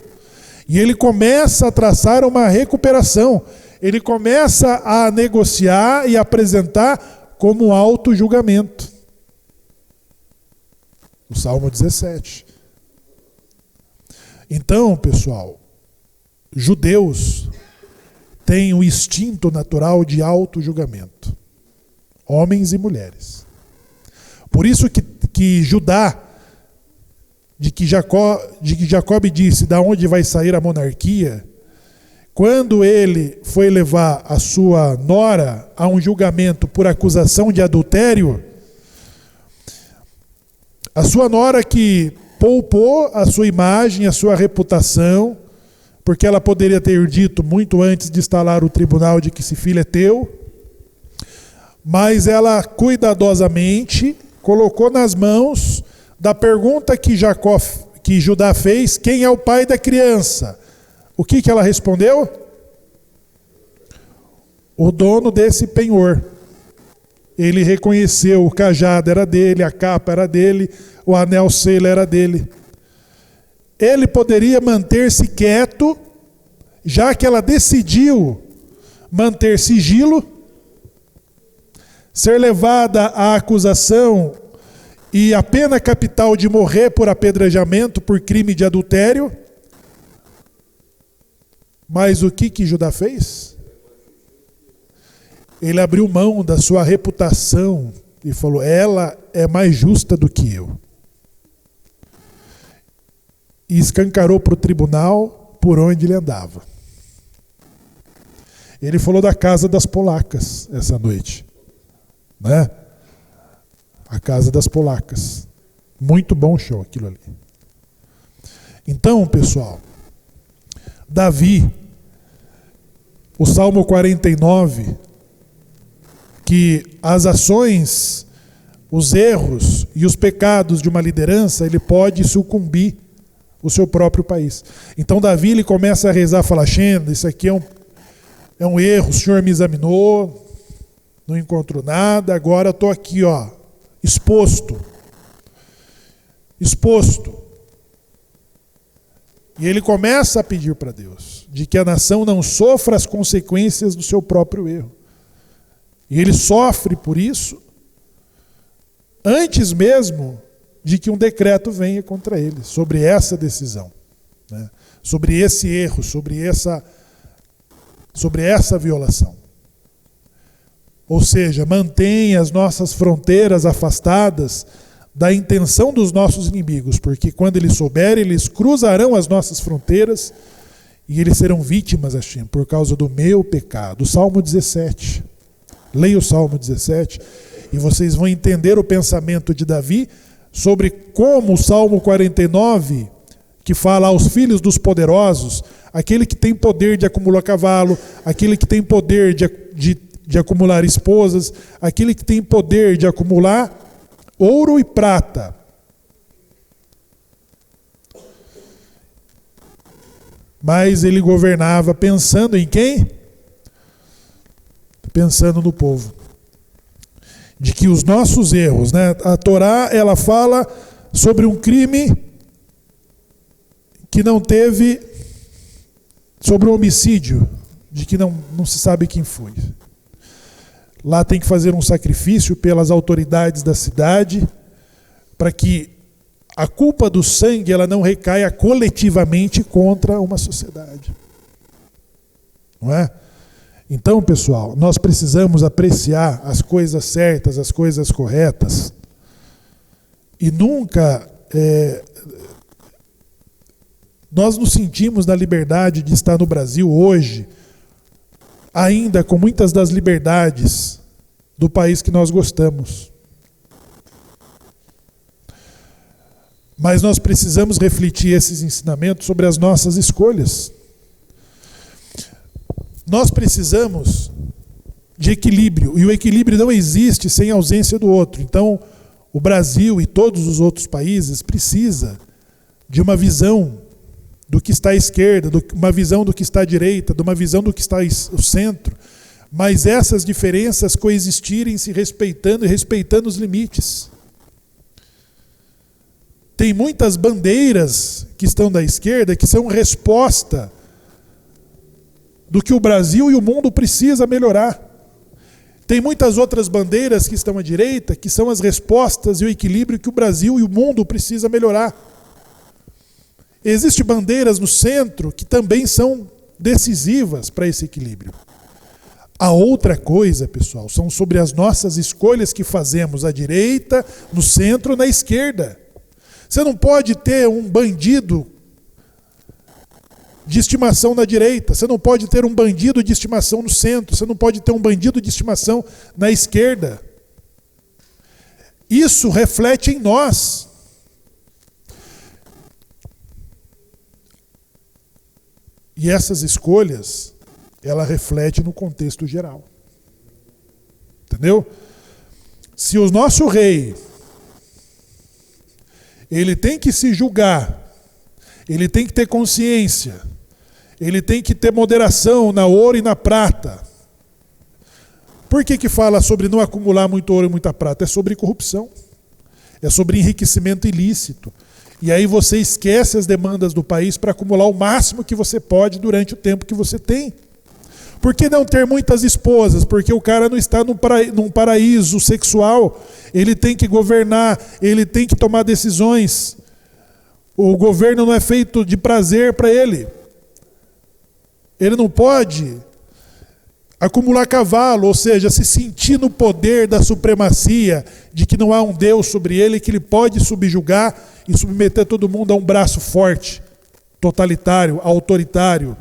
E ele começa a traçar uma recuperação, ele começa a negociar e apresentar como auto-julgamento. O Salmo 17. Então, pessoal, judeus têm o instinto natural de auto-julgamento. Homens e mulheres. Por isso que Judá, de que Jacob disse, da onde vai sair a monarquia, quando ele foi levar a sua nora a um julgamento por acusação de adultério, a sua nora que poupou a sua imagem, a sua reputação, porque ela poderia ter dito muito antes de instalar o tribunal de que esse filho é teu, mas ela cuidadosamente colocou nas mãos da pergunta que Judá fez: quem é o pai da criança? O que ela respondeu? O dono desse penhor. Ele reconheceu, o cajado era dele, a capa era dele, o anel selo era dele. Ele poderia manter-se quieto, já que ela decidiu manter sigilo, ser levada à acusação e a pena capital de morrer por apedrejamento por crime de adultério. Mas o que Judá fez? Ele abriu mão da sua reputação e falou: ela é mais justa do que eu. E escancarou para o tribunal por onde ele andava. Ele falou da casa das polacas essa noite, né? A casa das polacas. Muito bom show aquilo ali. Então, pessoal, Davi, o Salmo 49, que as ações, os erros e os pecados de uma liderança, ele pode sucumbir o seu próprio país. Então Davi, ele começa a rezar, fala: Xenda, isso aqui é um erro, o Senhor me examinou, não encontrou nada, agora eu estou aqui, ó, exposto. E ele começa a pedir para Deus, de que a nação não sofra as consequências do seu próprio erro. E ele sofre por isso, antes mesmo de que um decreto venha contra ele, sobre essa decisão, né? Sobre esse erro, sobre essa violação. Ou seja, mantém as nossas fronteiras afastadas da intenção dos nossos inimigos, porque quando eles souberem, eles cruzarão as nossas fronteiras e eles serão vítimas, Hashem, por causa do meu pecado. O Salmo 17. Leia o Salmo 17 e vocês vão entender o pensamento de Davi sobre como o Salmo 49, que fala aos filhos dos poderosos, aquele que tem poder de acumular cavalo, aquele que tem poder de acumular esposas, aquele que tem poder de acumular ouro e prata. Mas ele governava pensando em quem? pensando no povo. De que os nossos erros, né? A Torá, ela fala sobre um crime que não teve, sobre um homicídio, de que não se sabe quem foi. Lá tem que fazer um sacrifício pelas autoridades da cidade, para que a culpa do sangue ela não recaia coletivamente contra uma sociedade. Não é? Então, pessoal, nós precisamos apreciar as coisas certas, as coisas corretas, e nunca nós nos sentimos na liberdade de estar no Brasil hoje, ainda com muitas das liberdades do país que nós gostamos. Mas nós precisamos refletir esses ensinamentos sobre as nossas escolhas. Nós precisamos de equilíbrio, e o equilíbrio não existe sem ausência do outro. Então, o Brasil e todos os outros países precisam de uma visão do que está à esquerda, uma visão do que está à direita, de uma visão do que está ao centro, mas essas diferenças coexistirem, se respeitando e respeitando os limites. Tem muitas bandeiras que estão da esquerda que são resposta do que o Brasil e o mundo precisa melhorar. Tem muitas outras bandeiras que estão à direita, que são as respostas e o equilíbrio que o Brasil e o mundo precisa melhorar. Existem bandeiras no centro que também são decisivas para esse equilíbrio. A outra coisa, pessoal, são sobre as nossas escolhas que fazemos à direita, no centro, na esquerda. Você não pode ter um bandido de estimação na direita, você não pode ter um bandido de estimação no centro, você não pode ter um bandido de estimação na esquerda. Isso reflete em nós. E essas escolhas, ela reflete no contexto geral. Entendeu? Se o nosso rei, ele tem que se julgar, ele tem que ter consciência, ele tem que ter moderação na ouro e na prata. Por que fala sobre não acumular muito ouro e muita prata? É sobre corrupção, é sobre enriquecimento ilícito. E aí você esquece as demandas do país para acumular o máximo que você pode durante o tempo que você tem. Por que não ter muitas esposas? Porque o cara não está num paraíso sexual. Ele tem que governar, ele tem que tomar decisões. O governo não é feito de prazer para ele. Ele não pode acumular cavalo, ou seja, se sentir no poder da supremacia, de que não há um Deus sobre ele, que ele pode subjugar e submeter todo mundo a um braço forte, totalitário, autoritário,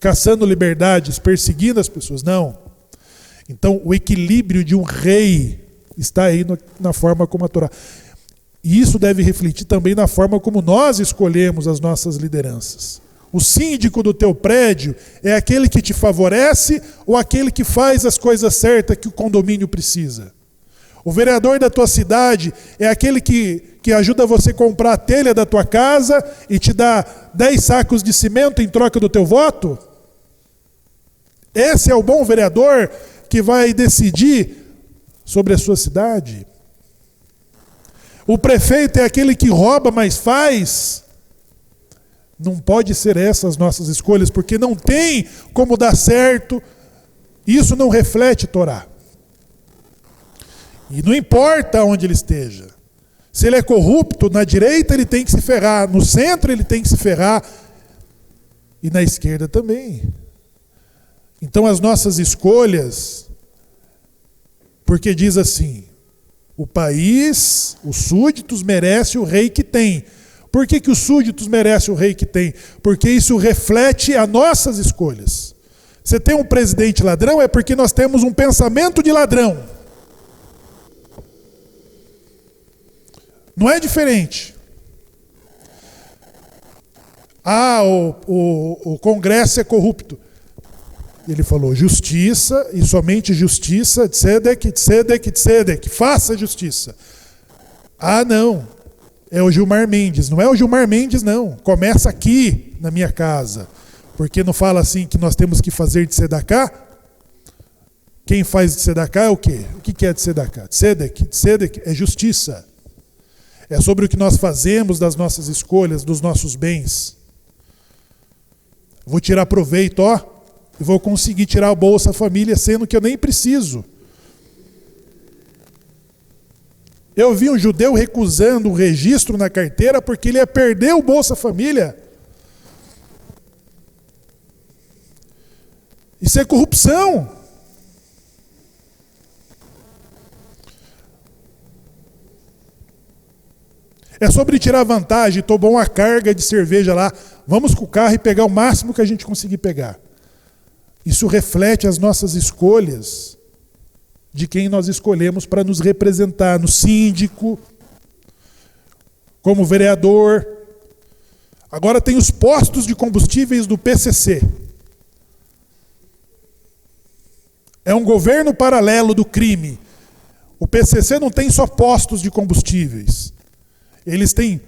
caçando liberdades, perseguindo as pessoas. Não. Então, o equilíbrio de um rei está aí na forma como a Torá. E isso deve refletir também na forma como nós escolhemos as nossas lideranças. O síndico do teu prédio é aquele que te favorece ou aquele que faz as coisas certas que o condomínio precisa? O vereador da tua cidade é aquele que ajuda você a comprar a telha da tua casa e te dá 10 sacos de cimento em troca do teu voto? Esse é o bom vereador que vai decidir sobre a sua cidade? O prefeito é aquele que rouba, mas faz? Não pode ser essas as nossas escolhas, porque não tem como dar certo. Isso não reflete Torá. E não importa onde ele esteja. Se ele é corrupto, na direita ele tem que se ferrar, no centro ele tem que se ferrar, e na esquerda também. Então as nossas escolhas, porque diz assim, o país, os súditos merecem o rei que tem. Por que os súditos merecem o rei que tem? Porque isso reflete as nossas escolhas. Você tem um presidente ladrão, é porque nós temos um pensamento de ladrão. Não é diferente. O Congresso é corrupto. Ele falou, justiça e somente justiça, tzedek, tzedek, tzedek, faça justiça. Não, é o Gilmar Mendes. Não é o Gilmar Mendes, não. Começa aqui, na minha casa. Porque não fala assim que nós temos que fazer de tzedakah? Quem faz tzedakah é o quê? O que é tzedakah? Tzedek é justiça. É sobre o que nós fazemos das nossas escolhas, dos nossos bens. Vou tirar proveito, e vou conseguir tirar a Bolsa Família, sendo que eu nem preciso. Eu vi um judeu recusando o registro na carteira porque ele ia perder o Bolsa Família. Isso é corrupção. É sobre tirar vantagem, tomar uma carga de cerveja lá, vamos com o carro e pegar o máximo que a gente conseguir pegar. Isso reflete as nossas escolhas, de quem nós escolhemos para nos representar no síndico, como vereador. Agora tem os postos de combustíveis do PCC. É um governo paralelo do crime. O PCC não tem só postos de combustíveis. Eles têm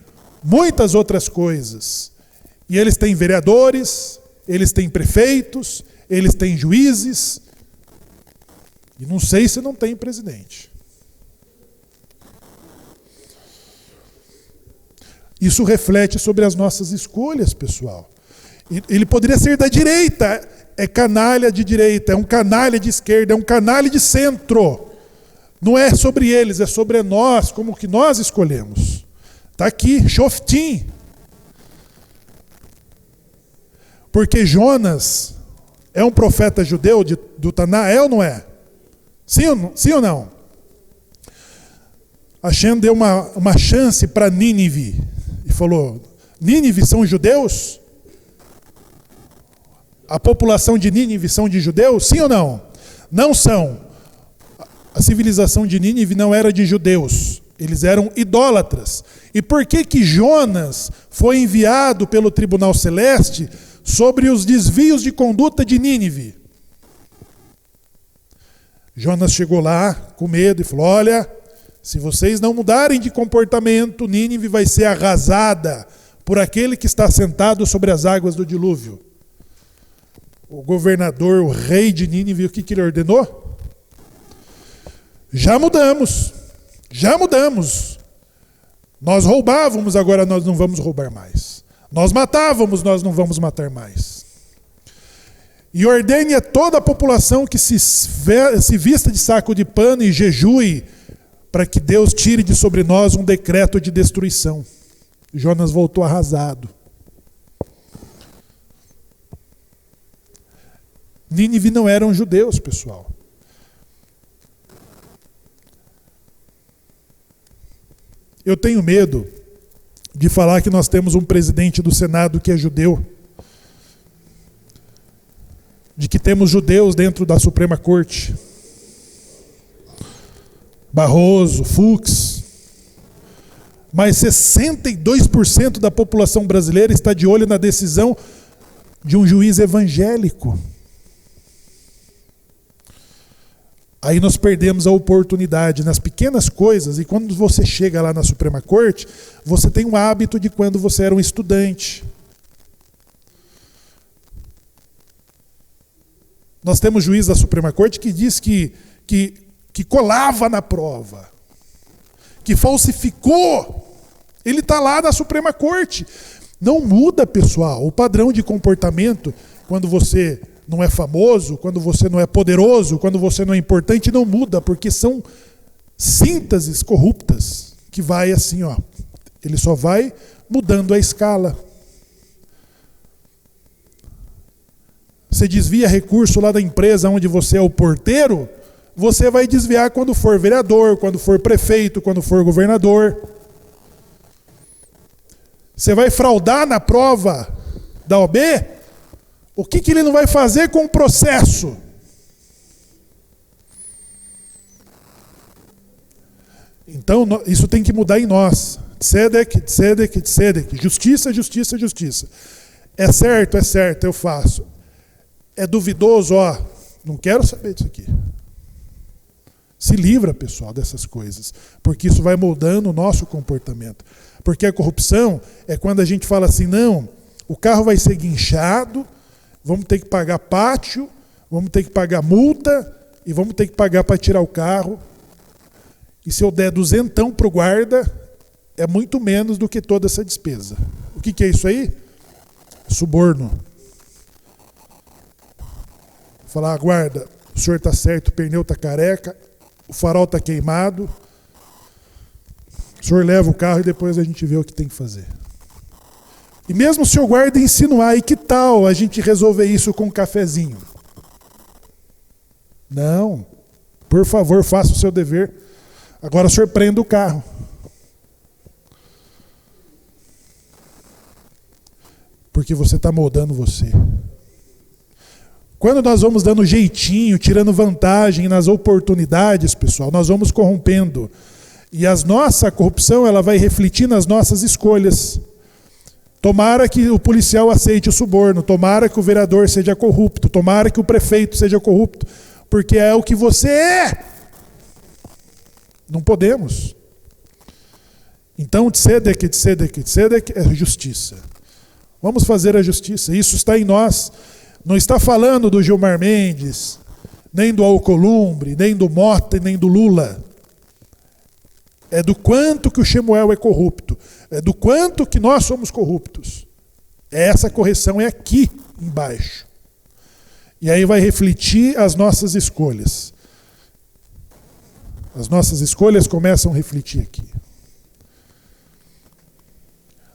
muitas outras coisas. E eles têm vereadores, eles têm prefeitos, eles têm juízes. E não sei se não tem presidente. Isso reflete sobre as nossas escolhas, pessoal. Ele poderia ser da direita. É canalha de direita, é um canalha de esquerda, é um canalha de centro. Não é sobre eles, é sobre nós, como que nós escolhemos. Está aqui, Shoftim. Porque Jonas é um profeta judeu do Taná, é ou não é? Sim ou não? Hashem deu uma chance para Nínive e falou, Nínive são judeus? A população de Nínive são de judeus? Sim ou não? Não são. A civilização de Nínive não era de judeus. Eles eram idólatras. E por que Jonas foi enviado pelo tribunal celeste sobre os desvios de conduta de Nínive? Jonas chegou lá com medo e falou, olha, se vocês não mudarem de comportamento, Nínive vai ser arrasada por aquele que está sentado sobre as águas do dilúvio. O governador, o rei de Nínive, o que ele ordenou? Já mudamos. Nós roubávamos, agora nós não vamos roubar mais. Nós matávamos, nós não vamos matar mais. E ordene a toda a população que se vista de saco de pano e jejue, para que Deus tire de sobre nós um decreto de destruição. Jonas voltou arrasado. Nínive não eram judeus, pessoal. Eu tenho medo de falar que nós temos um presidente do Senado que é judeu. De que temos judeus dentro da Suprema Corte. Barroso, Fux. Mas 62% da população brasileira está de olho na decisão de um juiz evangélico. Aí nós perdemos a oportunidade nas pequenas coisas, e quando você chega lá na Suprema Corte, você tem um hábito de quando você era um estudante. Nós temos juiz da Suprema Corte que diz que colava na prova, que falsificou. Ele está lá na Suprema Corte. Não muda, pessoal, o padrão de comportamento quando você não é famoso, quando você não é poderoso, quando você não é importante, não muda, porque são sínteses corruptas que vai assim, ele só vai mudando a escala. Você desvia recurso lá da empresa onde você é o porteiro, você vai desviar quando for vereador, quando for prefeito, quando for governador. Você vai fraudar na prova da OAB? O que ele não vai fazer com o processo? Então, isso tem que mudar em nós. Tzedek. Justiça. É certo, eu faço. É duvidoso, não quero saber disso aqui. Se livra, pessoal, dessas coisas. Porque isso vai moldando o nosso comportamento. Porque a corrupção é quando a gente fala assim, não, o carro vai ser guinchado, vamos ter que pagar pátio, vamos ter que pagar multa, e vamos ter que pagar para tirar o carro. E se eu der 200 para o guarda, é muito menos do que toda essa despesa. O que é isso aí? Suborno. Falar, guarda, o senhor está certo, o pneu está careca, o farol está queimado, o senhor leva o carro e depois a gente vê o que tem que fazer. E mesmo se o guarda insinuar, e que tal a gente resolver isso com um cafezinho? Não. Por favor, faça o seu dever. Agora o senhor prenda o carro. Porque você está moldando você. Quando nós vamos dando jeitinho, tirando vantagem nas oportunidades, pessoal, nós vamos corrompendo. E a nossa corrupção, ela vai refletir nas nossas escolhas. Tomara que o policial aceite o suborno, tomara que o vereador seja corrupto, tomara que o prefeito seja corrupto, porque é o que você é. Não podemos. Então, tzedek é justiça. Vamos fazer a justiça, isso está em nós. Não está falando do Gilmar Mendes, nem do Alcolumbre, nem do Mota, nem do Lula. É do quanto que o Shemuel é corrupto. É do quanto que nós somos corruptos. Essa correção é aqui embaixo. E aí vai refletir as nossas escolhas. As nossas escolhas começam a refletir aqui.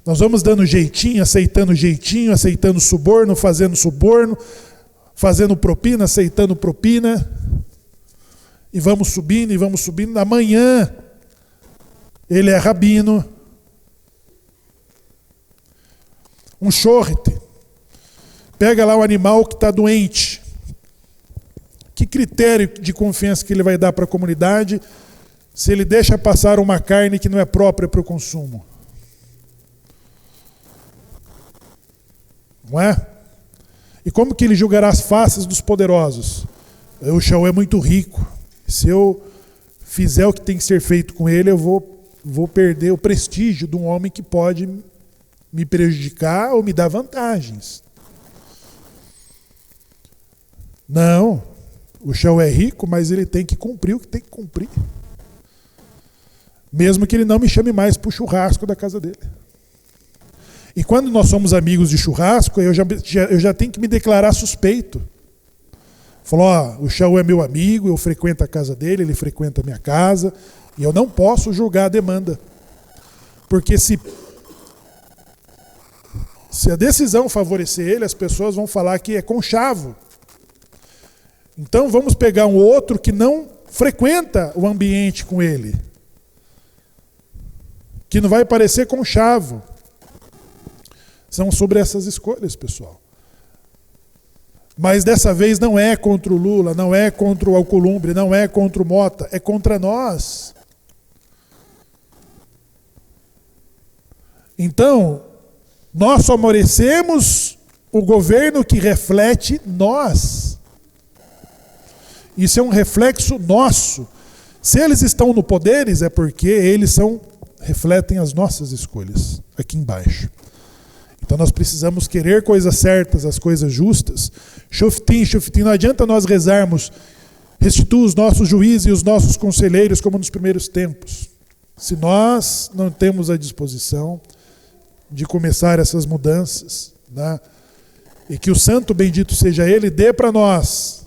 Nós vamos dando jeitinho, aceitando suborno, fazendo propina, aceitando propina. E vamos subindo. Amanhã ele é rabino. Um shorte. Pega lá o animal que está doente. Que critério de confiança que ele vai dar para a comunidade se ele deixa passar uma carne que não é própria para o consumo? Não é? E como que ele julgará as faces dos poderosos? O Shaul é muito rico. Se eu fizer o que tem que ser feito com ele, eu vou perder o prestígio de um homem que pode me prejudicar ou me dar vantagens. Não. O Shaul é rico, mas ele tem que cumprir o que tem que cumprir. Mesmo que ele não me chame mais para o churrasco da casa dele. E quando nós somos amigos de churrasco, eu já tenho que me declarar suspeito. Falou, o Shaul é meu amigo, eu frequento a casa dele, ele frequenta a minha casa, e eu não posso julgar a demanda. Porque se a decisão favorecer ele, as pessoas vão falar que é conchavo. Então vamos pegar um outro que não frequenta o ambiente com ele. Que não vai parecer conchavo. São sobre essas escolhas, pessoal. Mas dessa vez não é contra o Lula, não é contra o Alcolumbre, não é contra o Mota, é contra nós. Então, nós só merecemos o governo que reflete nós. Isso é um reflexo nosso. Se eles estão no poder, é porque eles refletem as nossas escolhas, aqui embaixo. Então nós precisamos querer coisas certas, as coisas justas. Shoftim, não adianta nós rezarmos, restitua os nossos juízes e os nossos conselheiros como nos primeiros tempos. Se nós não temos a disposição de começar essas mudanças, né? E que o santo bendito seja ele, dê para nós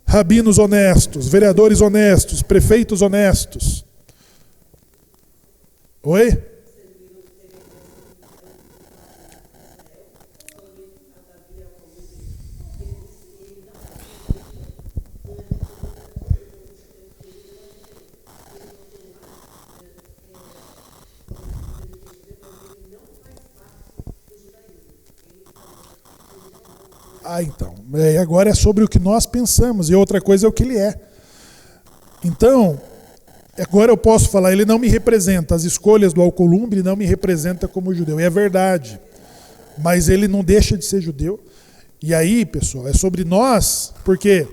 rabinos honestos, vereadores honestos, prefeitos honestos. Oi? Então, agora é sobre o que nós pensamos, e outra coisa é o que ele é. Então, agora eu posso falar, ele não me representa, as escolhas do Alcolumbre não me representa como judeu, e é verdade, mas ele não deixa de ser judeu. E aí, pessoal, é sobre nós, porque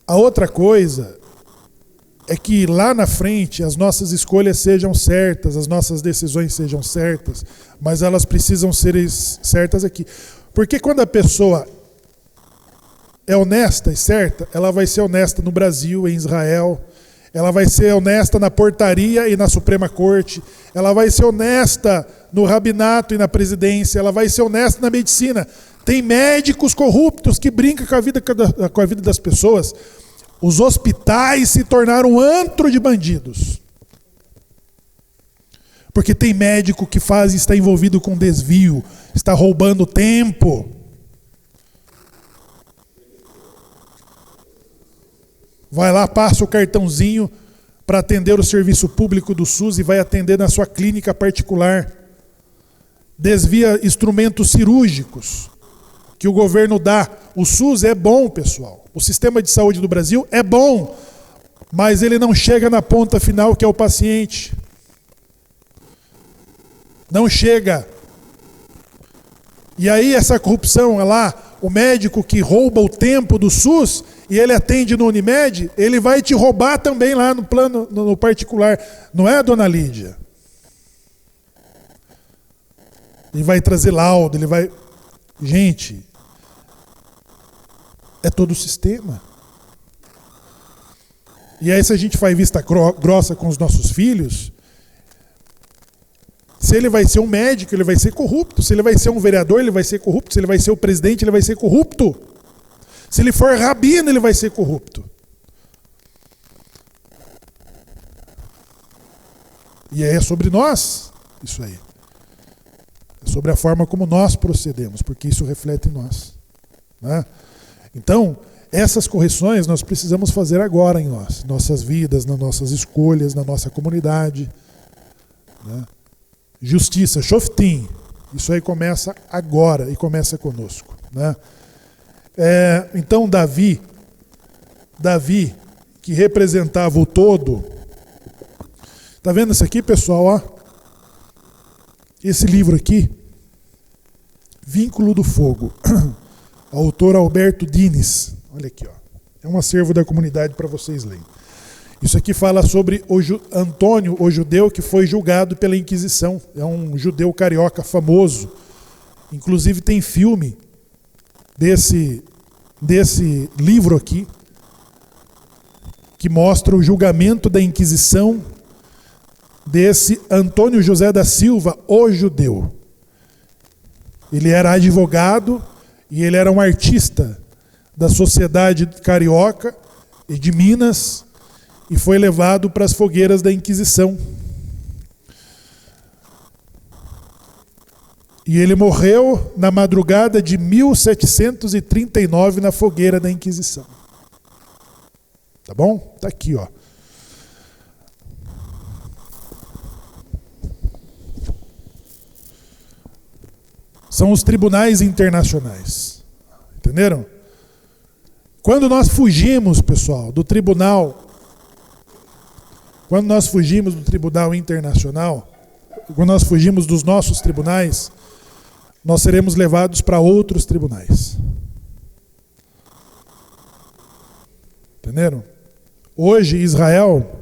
a outra coisa é que lá na frente as nossas escolhas sejam certas, as nossas decisões sejam certas, mas elas precisam ser certas aqui. Porque quando a pessoa é honesta e certa, ela vai ser honesta no Brasil, em Israel, ela vai ser honesta na portaria e na Suprema Corte, ela vai ser honesta no rabinato e na presidência, ela vai ser honesta na medicina. Tem médicos corruptos que brincam com a vida das pessoas. Os hospitais se tornaram um antro de bandidos. Porque tem médico que está envolvido com desvio, está roubando tempo. Vai lá, passa o cartãozinho para atender o serviço público do SUS e vai atender na sua clínica particular. Desvia instrumentos cirúrgicos que o governo dá. O SUS é bom, pessoal. O sistema de saúde do Brasil é bom, mas ele não chega na ponta final, que é o paciente. Não chega. E aí essa corrupção é lá, o médico que rouba o tempo do SUS e ele atende no Unimed, ele vai te roubar também lá no plano, no particular. Não é, dona Lídia? Ele vai trazer laudo, ele vai... Gente, é todo o sistema. E aí se a gente faz vista grossa com os nossos filhos, se ele vai ser um médico, ele vai ser corrupto. Se ele vai ser um vereador, ele vai ser corrupto. Se ele vai ser o presidente, ele vai ser corrupto. Se ele for rabino, ele vai ser corrupto. E é sobre nós isso aí. É sobre a forma como nós procedemos, porque isso reflete em nós. Né? Então, essas correções nós precisamos fazer agora em nós. Nossas vidas, nas nossas escolhas, na nossa comunidade. Né? Justiça, shoftim. Isso aí começa agora e começa conosco. Né? Então Davi, que representava o todo, tá vendo isso aqui, pessoal? Ó? Esse livro aqui, Vínculo do Fogo, autor Alberto Dines. Olha aqui, ó. É um acervo da comunidade para vocês lerem. Isso aqui fala sobre Antônio, o judeu que foi julgado pela Inquisição. É um judeu carioca famoso. Inclusive tem filme desse livro aqui, que mostra o julgamento da Inquisição desse Antônio José da Silva, o judeu. Ele era advogado e ele era um artista da sociedade carioca e de Minas e foi levado para as fogueiras da Inquisição. E ele morreu na madrugada de 1739 na fogueira da Inquisição. Tá bom? Tá aqui, ó. São os tribunais internacionais. Entenderam? Quando nós fugimos, pessoal, do tribunal, quando nós fugimos do tribunal internacional, quando nós fugimos dos nossos tribunais, nós seremos levados para outros tribunais. Entenderam? Hoje Israel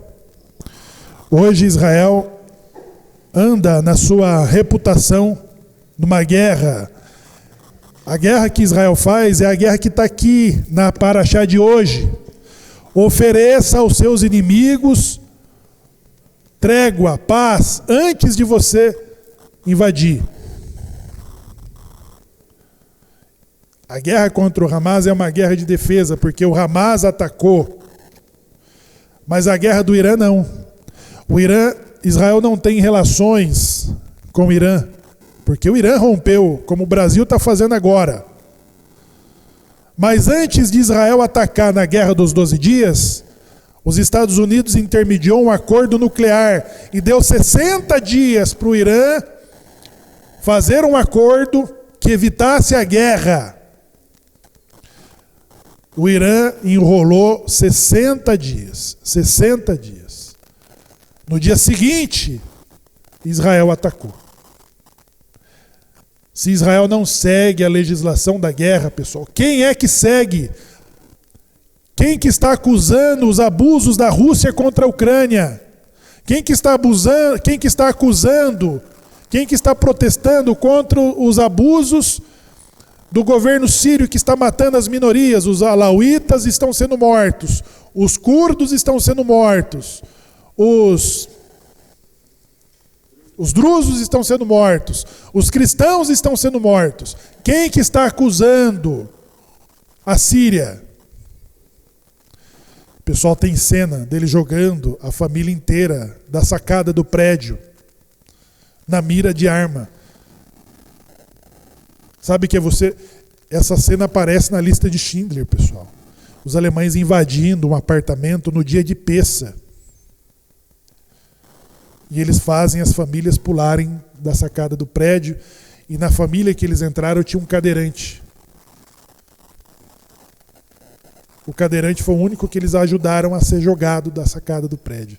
anda na sua reputação numa guerra. A guerra que Israel faz é a guerra que está aqui na Paraxá de hoje. Ofereça aos seus inimigos trégua, paz, antes de você invadir. A guerra contra o Hamas é uma guerra de defesa, porque o Hamas atacou. Mas a guerra do Irã não. Israel não tem relações com o Irã, porque o Irã rompeu, como o Brasil está fazendo agora. Mas antes de Israel atacar na Guerra dos 12 Dias, os Estados Unidos intermediou um acordo nuclear e deu 60 dias para o Irã fazer um acordo que evitasse a guerra. O Irã enrolou 60 dias. 60 dias. No dia seguinte, Israel atacou. Se Israel não segue a legislação da guerra, pessoal, quem é que segue Quem que está acusando os abusos da Rússia contra a Ucrânia? Quem que está abusando, quem que está acusando, quem que está protestando contra os abusos do governo sírio que está matando as minorias? Os alauítas estão sendo mortos, os curdos estão sendo mortos, os drusos estão sendo mortos, os cristãos estão sendo mortos. Quem que está acusando a Síria? O pessoal tem cena dele jogando a família inteira da sacada do prédio na mira de arma. Sabe que essa cena aparece na lista de Schindler, pessoal. Os alemães invadindo um apartamento no dia de Pessa. E eles fazem as famílias pularem da sacada do prédio. E na família que eles entraram tinha um cadeirante. O cadeirante foi o único que eles ajudaram a ser jogado da sacada do prédio.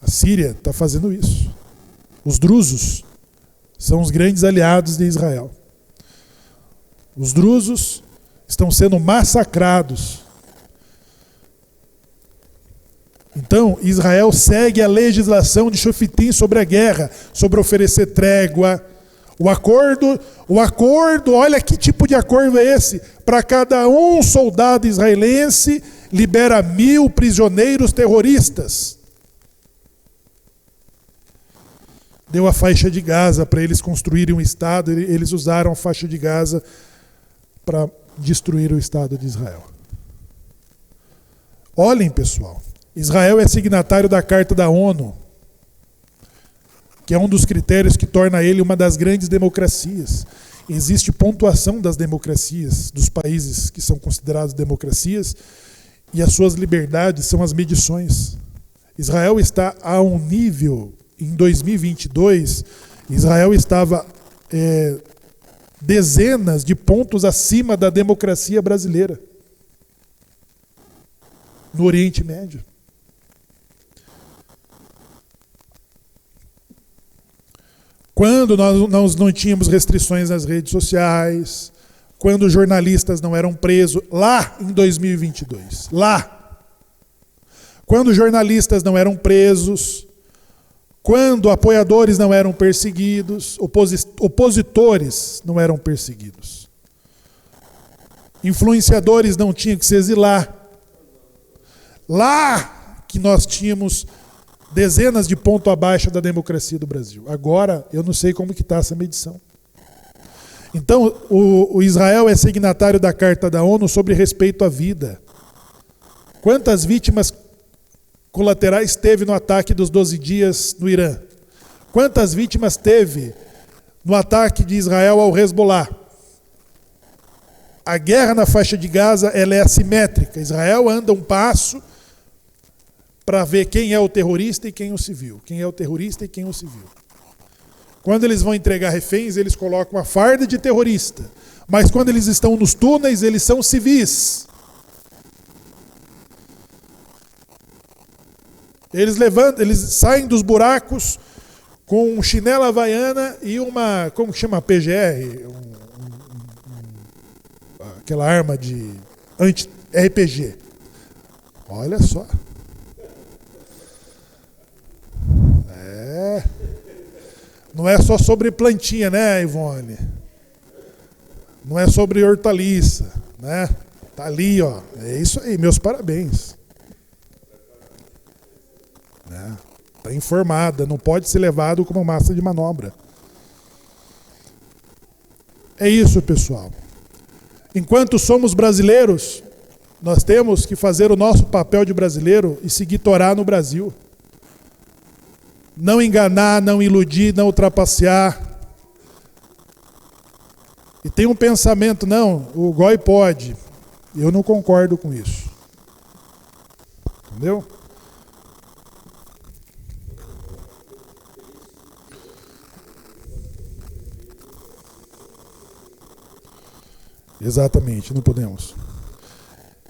A Síria está fazendo isso. Os drusos são os grandes aliados de Israel. Os drusos estão sendo massacrados. Então, Israel segue a legislação de Shoftim sobre a guerra, sobre oferecer trégua. O acordo, olha que tipo de acordo é esse? Para cada um soldado israelense, libera 1.000 prisioneiros terroristas. Deu a faixa de Gaza para eles construírem um Estado, eles usaram a faixa de Gaza para destruir o Estado de Israel. Olhem, pessoal, Israel é signatário da Carta da ONU, que é um dos critérios que torna ele uma das grandes democracias. Existe pontuação das democracias, dos países que são considerados democracias, e as suas liberdades são as medições. Israel está a um nível, em 2022, Israel estava dezenas de pontos acima da democracia brasileira, no Oriente Médio. Quando nós não tínhamos restrições nas redes sociais, quando jornalistas não eram presos, lá em 2022, quando jornalistas não eram presos, quando apoiadores não eram perseguidos, opositores não eram perseguidos, influenciadores não tinham que se exilar, lá que nós tínhamos dezenas de pontos abaixo da democracia do Brasil. Agora, eu não sei como que está essa medição. Então, o Israel é signatário da Carta da ONU sobre respeito à vida. Quantas vítimas colaterais teve no ataque dos 12 dias no Irã? Quantas vítimas teve no ataque de Israel ao Hezbollah? A guerra na faixa de Gaza ela é assimétrica. Israel anda um passo para ver quem é o terrorista e quem é o civil. Quem é o terrorista e quem é o civil. Quando eles vão entregar reféns, eles colocam a farda de terrorista. Mas quando eles estão nos túneis, eles são civis. Eles saem dos buracos com um chinelo havaiana e uma, como chama, PGR? Aquela arma de anti-RPG. Olha só. Não é só sobre plantinha, né, Ivone? Não é sobre hortaliça, né? Tá ali, ó. É isso aí, meus parabéns. Tá informada, não pode ser levado como massa de manobra. É isso, pessoal. Enquanto somos brasileiros, nós temos que fazer o nosso papel de brasileiro e seguir Torá no Brasil. Não enganar, não iludir, não ultrapassear. E tem um pensamento, não, o Goi pode. Eu não concordo com isso. Entendeu? Exatamente, não podemos.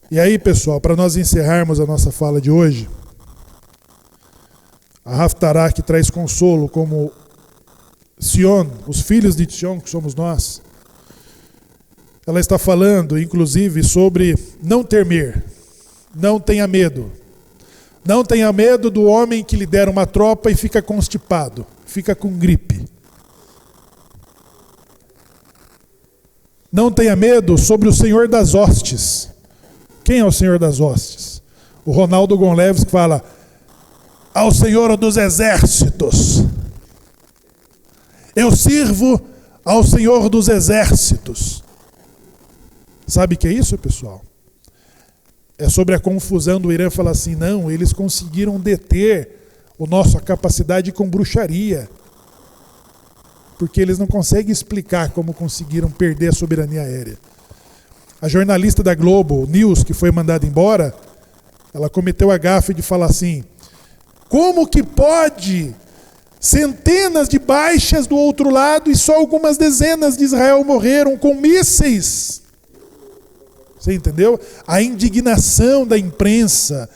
E aí, pessoal, para nós encerrarmos a nossa fala de hoje, a Haftarah que traz consolo como Sion, os filhos de Sion, que somos nós, ela está falando, inclusive, sobre não temer, não tenha medo. Não tenha medo do homem que lidera uma tropa e fica constipado, fica com gripe. Não tenha medo sobre o Senhor das hostes. Quem é o Senhor das hostes? O Ronaldo Gonçalves que fala: ao Senhor dos exércitos. Eu sirvo ao Senhor dos exércitos. Sabe o que é isso, pessoal? É sobre a confusão do Irã falar assim: não, eles conseguiram deter a nossa capacidade com bruxaria. Porque eles não conseguem explicar como conseguiram perder a soberania aérea. A jornalista da Globo News, que foi mandada embora, ela cometeu a gafe de falar assim: como que pode centenas de baixas do outro lado e só algumas dezenas de Israel morreram com mísseis? Você entendeu? A indignação da imprensa,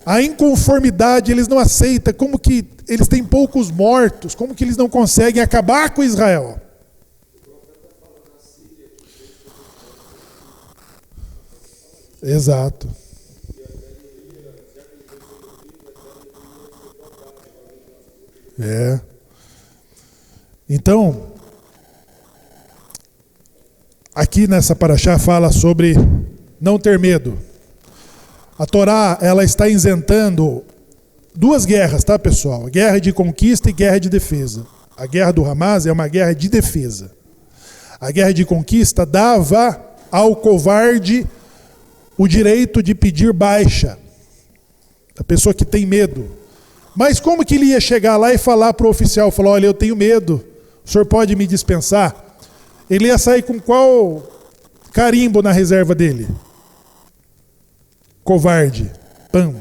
a inconformidade, eles não aceitam. Como que eles têm poucos mortos? Como que eles não conseguem acabar com Israel? Exato. Então, aqui nessa paraxá fala sobre não ter medo. A Torá, ela está isentando duas guerras, tá, pessoal? Guerra de conquista e guerra de defesa. A guerra do Hamas é uma guerra de defesa. A guerra de conquista dava ao covarde o direito de pedir baixa. A pessoa que tem medo. Mas como que ele ia chegar lá e falar para o oficial, falar: olha, eu tenho medo, o senhor pode me dispensar? Ele ia sair com qual carimbo na reserva dele? Covarde. Pam.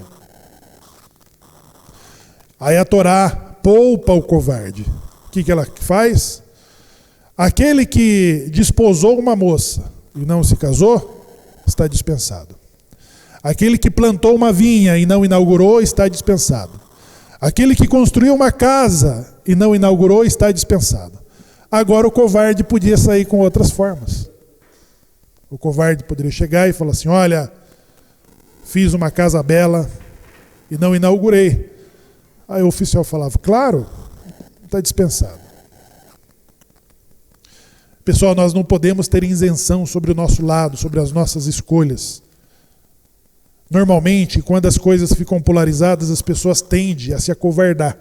Aí a Torá poupa o covarde. O que ela faz? Aquele que desposou uma moça e não se casou, está dispensado. Aquele que plantou uma vinha e não inaugurou, está dispensado. Aquele que construiu uma casa e não inaugurou, está dispensado. Agora o covarde podia sair com outras formas. O covarde poderia chegar e falar assim: olha, fiz uma casa bela e não inaugurei. Aí o oficial falava: claro, está dispensado. Pessoal, nós não podemos ter isenção sobre o nosso lado, sobre as nossas escolhas. Normalmente, quando as coisas ficam polarizadas, as pessoas tendem a se acovardar.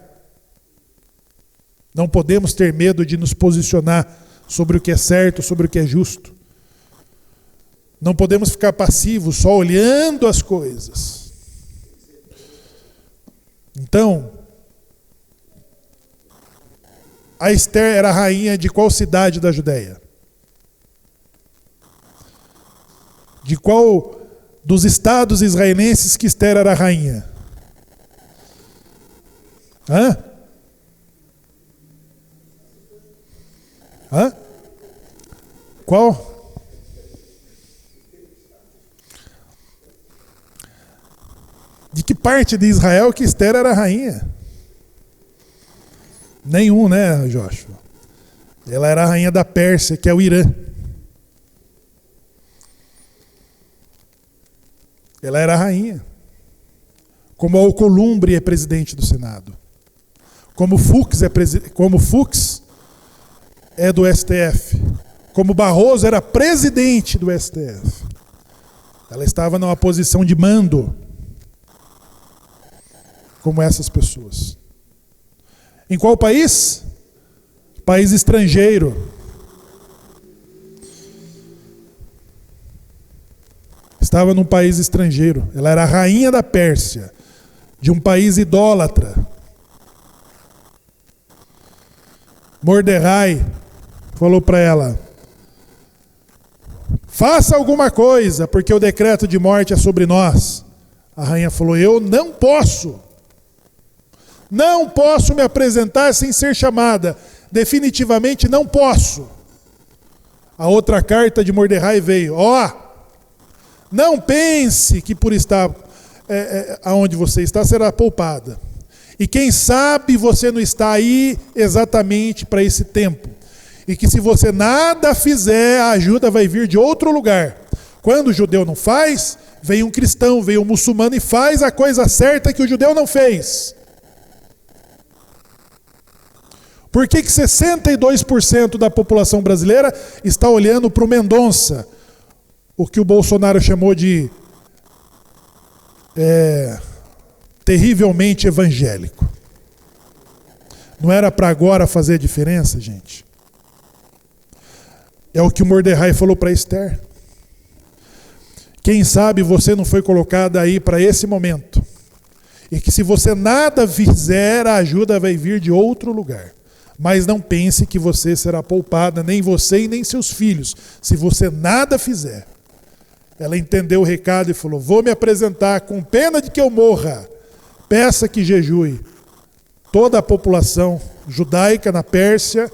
Não podemos ter medo de nos posicionar sobre o que é certo, sobre o que é justo. Não podemos ficar passivos, só olhando as coisas. Então, a Esther era rainha de qual cidade da Judéia? De qual dos estados israelenses que Esther era rainha? Hã? Qual? De que parte de Israel que Esther era rainha? Nenhum, né, Joshua? Ela era a rainha da Pérsia, que é o Irã. Ela era a rainha. Como Alcolumbre é presidente do Senado. Como Fux é do STF. Como Barroso era presidente do STF. Ela estava numa posição de mando. Como essas pessoas. Em qual país? País estrangeiro. Estava num país estrangeiro. Ela era a rainha da Pérsia, de um país idólatra. Mordecai falou para ela: faça alguma coisa, porque o decreto de morte é sobre nós. A rainha falou: eu não posso. Não posso me apresentar sem ser chamada. Definitivamente não posso. A outra carta de Mordecai veio: não pense que por estar aonde você está será poupada. E quem sabe você não está aí exatamente para esse tempo. E que se você nada fizer, a ajuda vai vir de outro lugar. Quando o judeu não faz, vem um cristão, vem um muçulmano e faz a coisa certa que o judeu não fez. Por que 62% da população brasileira está olhando para o Mendonça, o que o Bolsonaro chamou de terrivelmente evangélico? Não era para agora fazer a diferença, gente? É o que o Mordecai falou para Esther. Quem sabe você não foi colocado aí para esse momento. E que se você nada fizer, a ajuda vai vir de outro lugar. Mas não pense que você será poupada, nem você e nem seus filhos, se você nada fizer. Ela entendeu o recado e falou: vou me apresentar com pena de que eu morra. Peça que jejue toda a população judaica na Pérsia,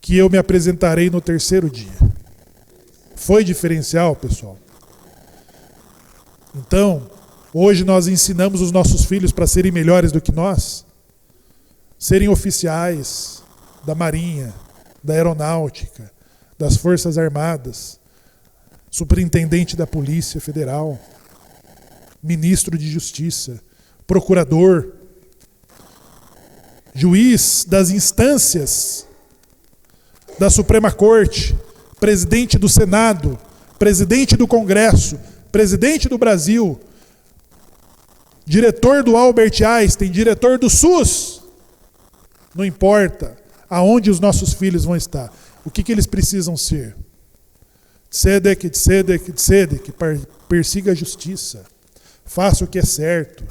que eu me apresentarei no terceiro dia. Foi diferencial, pessoal? Então, hoje nós ensinamos os nossos filhos para serem melhores do que nós, serem oficiais da Marinha, da Aeronáutica, das Forças Armadas, superintendente da Polícia Federal, ministro de Justiça, procurador, juiz das instâncias da Suprema Corte, presidente do Senado, presidente do Congresso, presidente do Brasil, diretor do Albert Einstein, diretor do SUS. Não importa aonde os nossos filhos vão estar. O que eles precisam ser? Tzedek, tzedek, tzedek. Persiga a justiça. Faça o que é certo.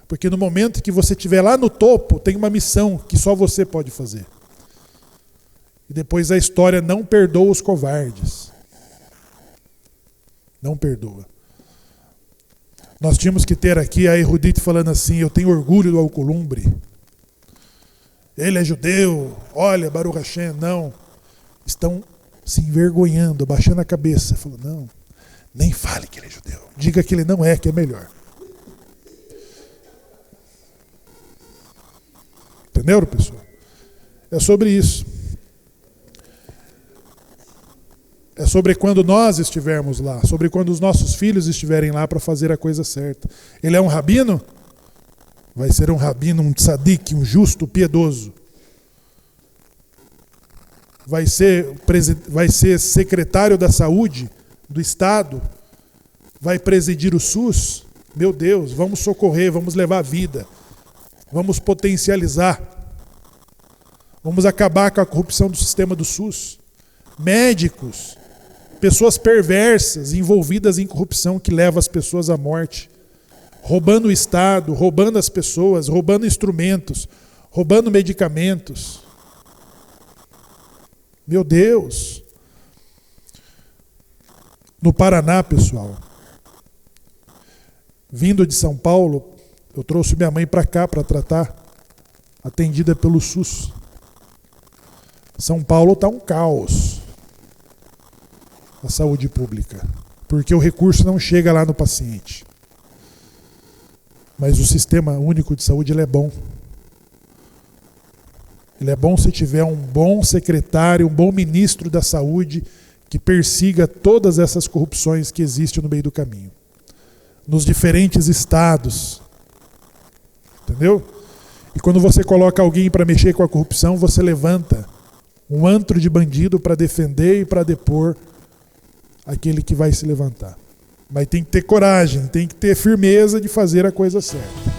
Porque no momento que você estiver lá no topo, tem uma missão que só você pode fazer. E depois a história não perdoa os covardes. Não perdoa. Nós tínhamos que ter aqui a Erudite falando assim: eu tenho orgulho do Alcolumbre. Ele é judeu, olha, Baruch Hashem. Não. Estão se envergonhando, baixando a cabeça. Falou: não, nem fale que ele é judeu. Diga que ele não é, que é melhor. Entenderam, pessoal? É sobre isso. É sobre quando nós estivermos lá, sobre quando os nossos filhos estiverem lá para fazer a coisa certa. Ele é um rabino? Vai ser um rabino, um tzadik, um justo, piedoso. Vai ser secretário da saúde do Estado? Vai presidir o SUS? Meu Deus, vamos socorrer, vamos levar vida. Vamos potencializar. Vamos acabar com a corrupção do sistema do SUS. Médicos, pessoas perversas, envolvidas em corrupção que leva as pessoas à morte. Roubando o Estado, roubando as pessoas, roubando instrumentos, roubando medicamentos. Meu Deus! No Paraná, pessoal, vindo de São Paulo, eu trouxe minha mãe para cá para tratar, atendida pelo SUS. São Paulo está um caos, a saúde pública, porque o recurso não chega lá no paciente. Mas o Sistema Único de Saúde ele é bom. Ele é bom se tiver um bom secretário, um bom ministro da saúde que persiga todas essas corrupções que existem no meio do caminho. Nos diferentes estados. Entendeu? E quando você coloca alguém para mexer com a corrupção, você levanta um antro de bandido para defender e para depor aquele que vai se levantar. Mas tem que ter coragem, tem que ter firmeza de fazer a coisa certa.